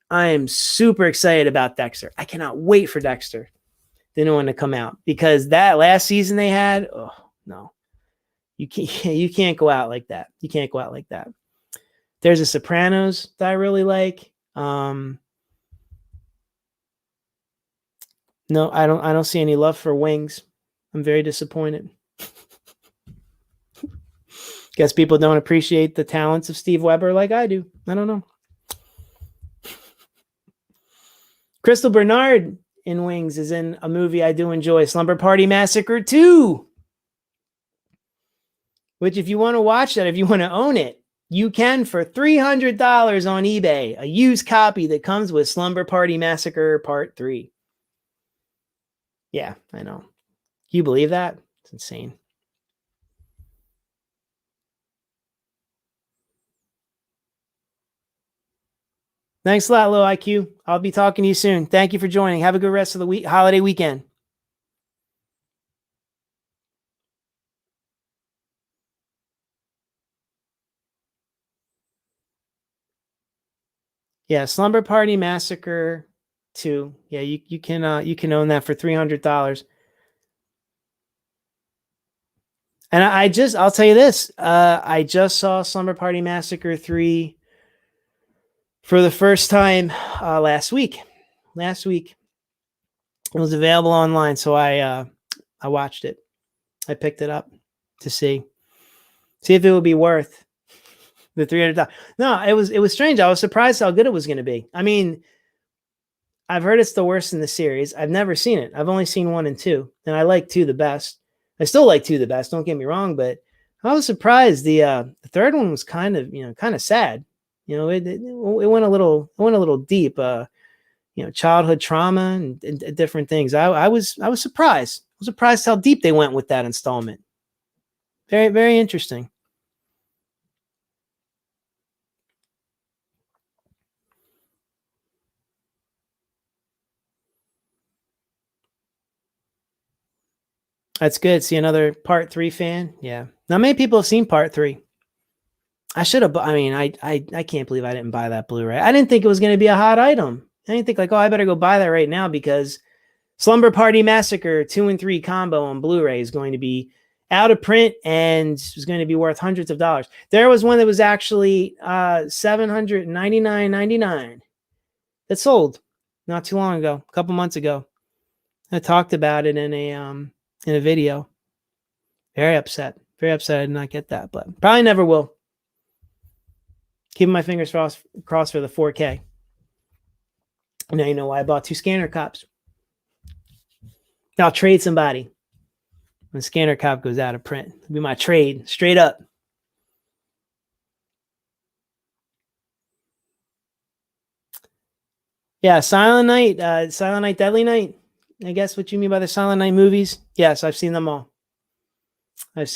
Speaker 1: I am super excited about Dexter. I cannot wait for Dexter, the new one, to come out, because that last season they had, oh no, you can't go out like that. You can't go out like that. There's a Sopranos that I really like. No, I don't see any love for Wings. I'm very disappointed. Guess people don't appreciate the talents of Steve Weber like I do. I don't know. Crystal Bernard in Wings is in a movie I do enjoy, Slumber Party Massacre 2. Which, if you want to watch that, if you want to own it, you can for $300 on eBay. A used copy that comes with Slumber Party Massacre Part 3. Yeah, I know. Can you believe that? It's insane. Thanks a lot, Low IQ. I'll be talking to you soon. Thank you for joining. Have a good rest of the week, holiday weekend. Yeah, Slumber Party Massacre 2. Yeah, you can own that for $300. And I'll tell you this. I just saw Slumber Party Massacre 3 for the first time last week. Last week. It was available online, so I watched it. I picked it up to see if it would be worth the $300. No, it was strange. I was surprised how good it was going to be. I mean, I've heard it's the worst in the series. I've never seen it. I've only seen 1 and 2, and I like 2 the best. I still like 2 the best. Don't get me wrong, but I was surprised. The third one was kind of sad. It went a little deep. Childhood trauma and different things. I was surprised. I was surprised how deep they went with that installment. Very, very interesting. That's good. See another part 3 fan. Yeah. Not many people have seen part 3. I should have. I mean, I can't believe I didn't buy that Blu-ray. I didn't think it was going to be a hot item. I didn't think I better go buy that right now because Slumber Party Massacre 2 and 3 combo on Blu-ray is going to be out of print and is going to be worth hundreds of dollars. There was one that was actually $799.99 that sold not too long ago, a couple months ago. I talked about it in a video. Very upset I did not get that, but probably never will. Keeping my fingers crossed for the 4K. Now you know why I bought 2 Scanner Cops. I'll trade somebody when Scanner Cop goes out of print. It'll be my trade, straight up. Yeah, Silent Night, Deadly Night. I guess what you mean by the Silent Night movies. Yes, I've seen them all. They're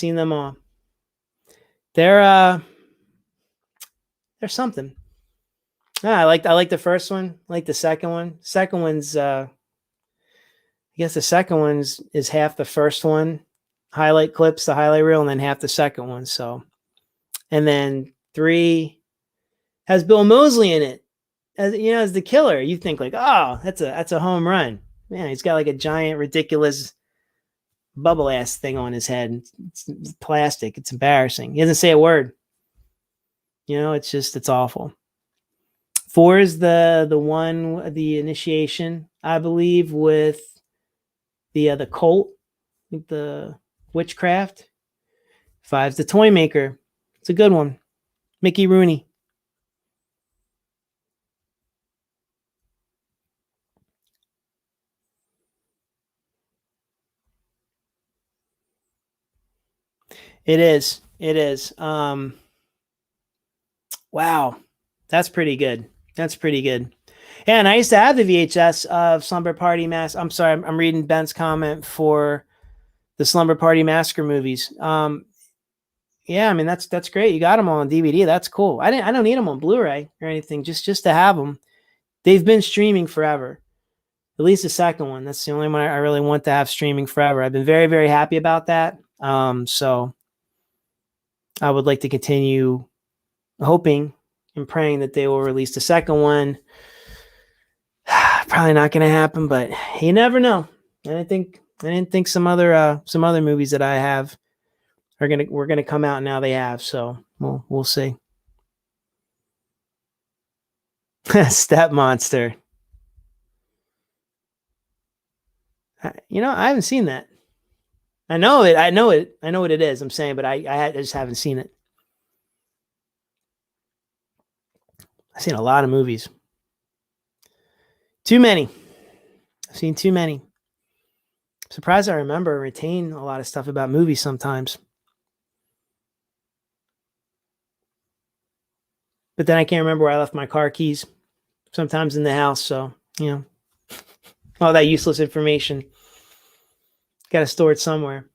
Speaker 1: something. I like the first one. I like the second one. Second one's I guess the second one is half the first one. Highlight clips, the highlight reel, and then half the second one. So, and then 3 has Bill Moseley in it as the killer. You think like, oh, that's a home run. Man, he's got like a giant, ridiculous bubble ass thing on his head. It's plastic. It's embarrassing. He doesn't say a word. It's awful. 4 is the one, the initiation, I believe, with the cult, the witchcraft. 5's the toy maker. It's a good one. Mickey Rooney. It is. Wow. That's pretty good. And I used to have the VHS of Slumber Party I'm sorry, I'm reading Ben's comment for the Slumber Party Massacre movies. Yeah, I mean that's great. You got them all on DVD. That's cool. I don't need them on Blu-ray or anything. Just to have them. They've been streaming forever. At least the second one. That's the only one I really want to have streaming forever. I've been very, very happy about that. So I would like to continue hoping and praying that they will release the second one. Probably not going to happen, but you never know. I didn't think some other movies that I have were gonna come out. Now they have, so we'll see. Step Monster. I haven't seen that. I know it. I know what it is. I'm saying, but I just haven't seen it. I've seen a lot of movies. Too many. I've seen too many. I'm surprised I remember and retain a lot of stuff about movies sometimes. But then I can't remember where I left my car keys. Sometimes in the house, so all that useless information. Got to store it somewhere.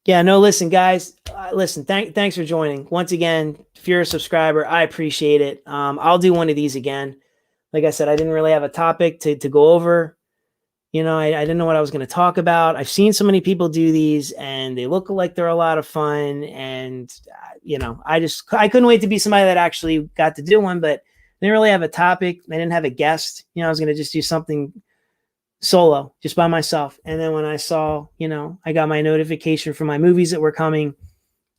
Speaker 1: Yeah, no, listen, guys. listen, thanks for joining once again. If you're a subscriber, I appreciate it. I'll do one of these again. Like I said, I didn't really have a topic to go over. I didn't know what I was going to talk about. I've seen so many people do these and they look like they're a lot of fun. And, I couldn't wait to be somebody that actually got to do one, but I didn't really have a topic. I didn't have a guest. I was going to just do something solo, just by myself. And then when I saw, I got my notification for my movies that were coming,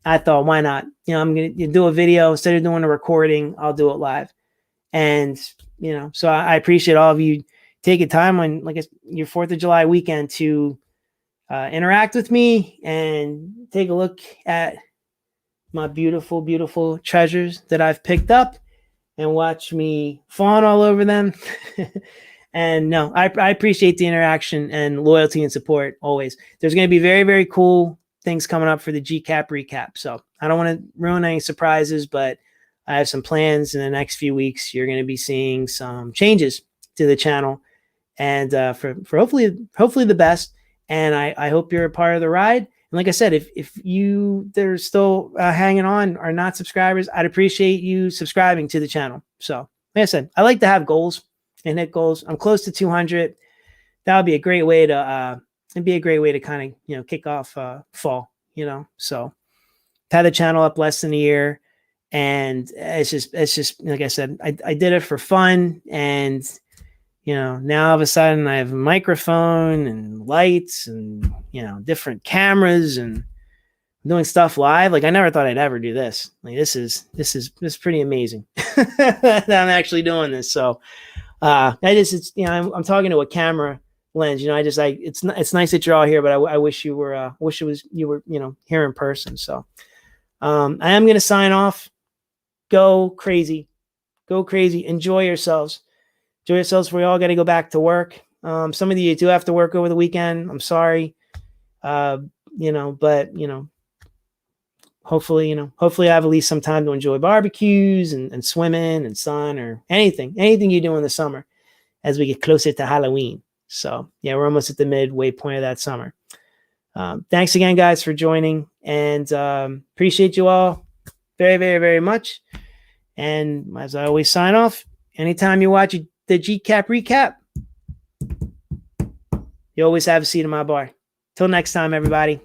Speaker 1: I thought, why not? I'm going to do a video instead of doing a recording. I'll do it live. And, so I appreciate all of you taking time on your 4th of July weekend to interact with me and take a look at my beautiful, beautiful treasures that I've picked up and watch me fawn all over them. And no, I appreciate the interaction and loyalty and support always. There's going to be very, very cool things coming up for the GCAP recap. So I don't want to ruin any surprises, but I have some plans in the next few weeks. You're going to be seeing some changes to the channel, and for hopefully the best. And I hope you're a part of the ride. And like I said, if they're still hanging on, are not subscribers, I'd appreciate you subscribing to the channel. So like I said, I like to have goals and hit goals. I'm close to 200. That would be a great way to kind of kick off fall. So had the channel up less than a year. And it's just like I said, I did it for fun. And, now all of a sudden I have a microphone and lights and, different cameras and doing stuff live. Like I never thought I'd ever do this. Like this is pretty amazing that I'm actually doing this. So I'm talking to a camera lens, it's nice that you're all here, but I wish you were, here in person. So I am going to sign off. Go crazy. Enjoy yourselves. We all got to go back to work. Some of you do have to work over the weekend. I'm sorry. But hopefully I have at least some time to enjoy barbecues and swimming and sun or anything you do in the summer as we get closer to Halloween. So yeah, we're almost at the midway point of that summer. Thanks again, guys, for joining, and appreciate you all very, very, very much. And as I always sign off, anytime you watch the GCAP recap, you always have a seat in my bar. Till next time, everybody.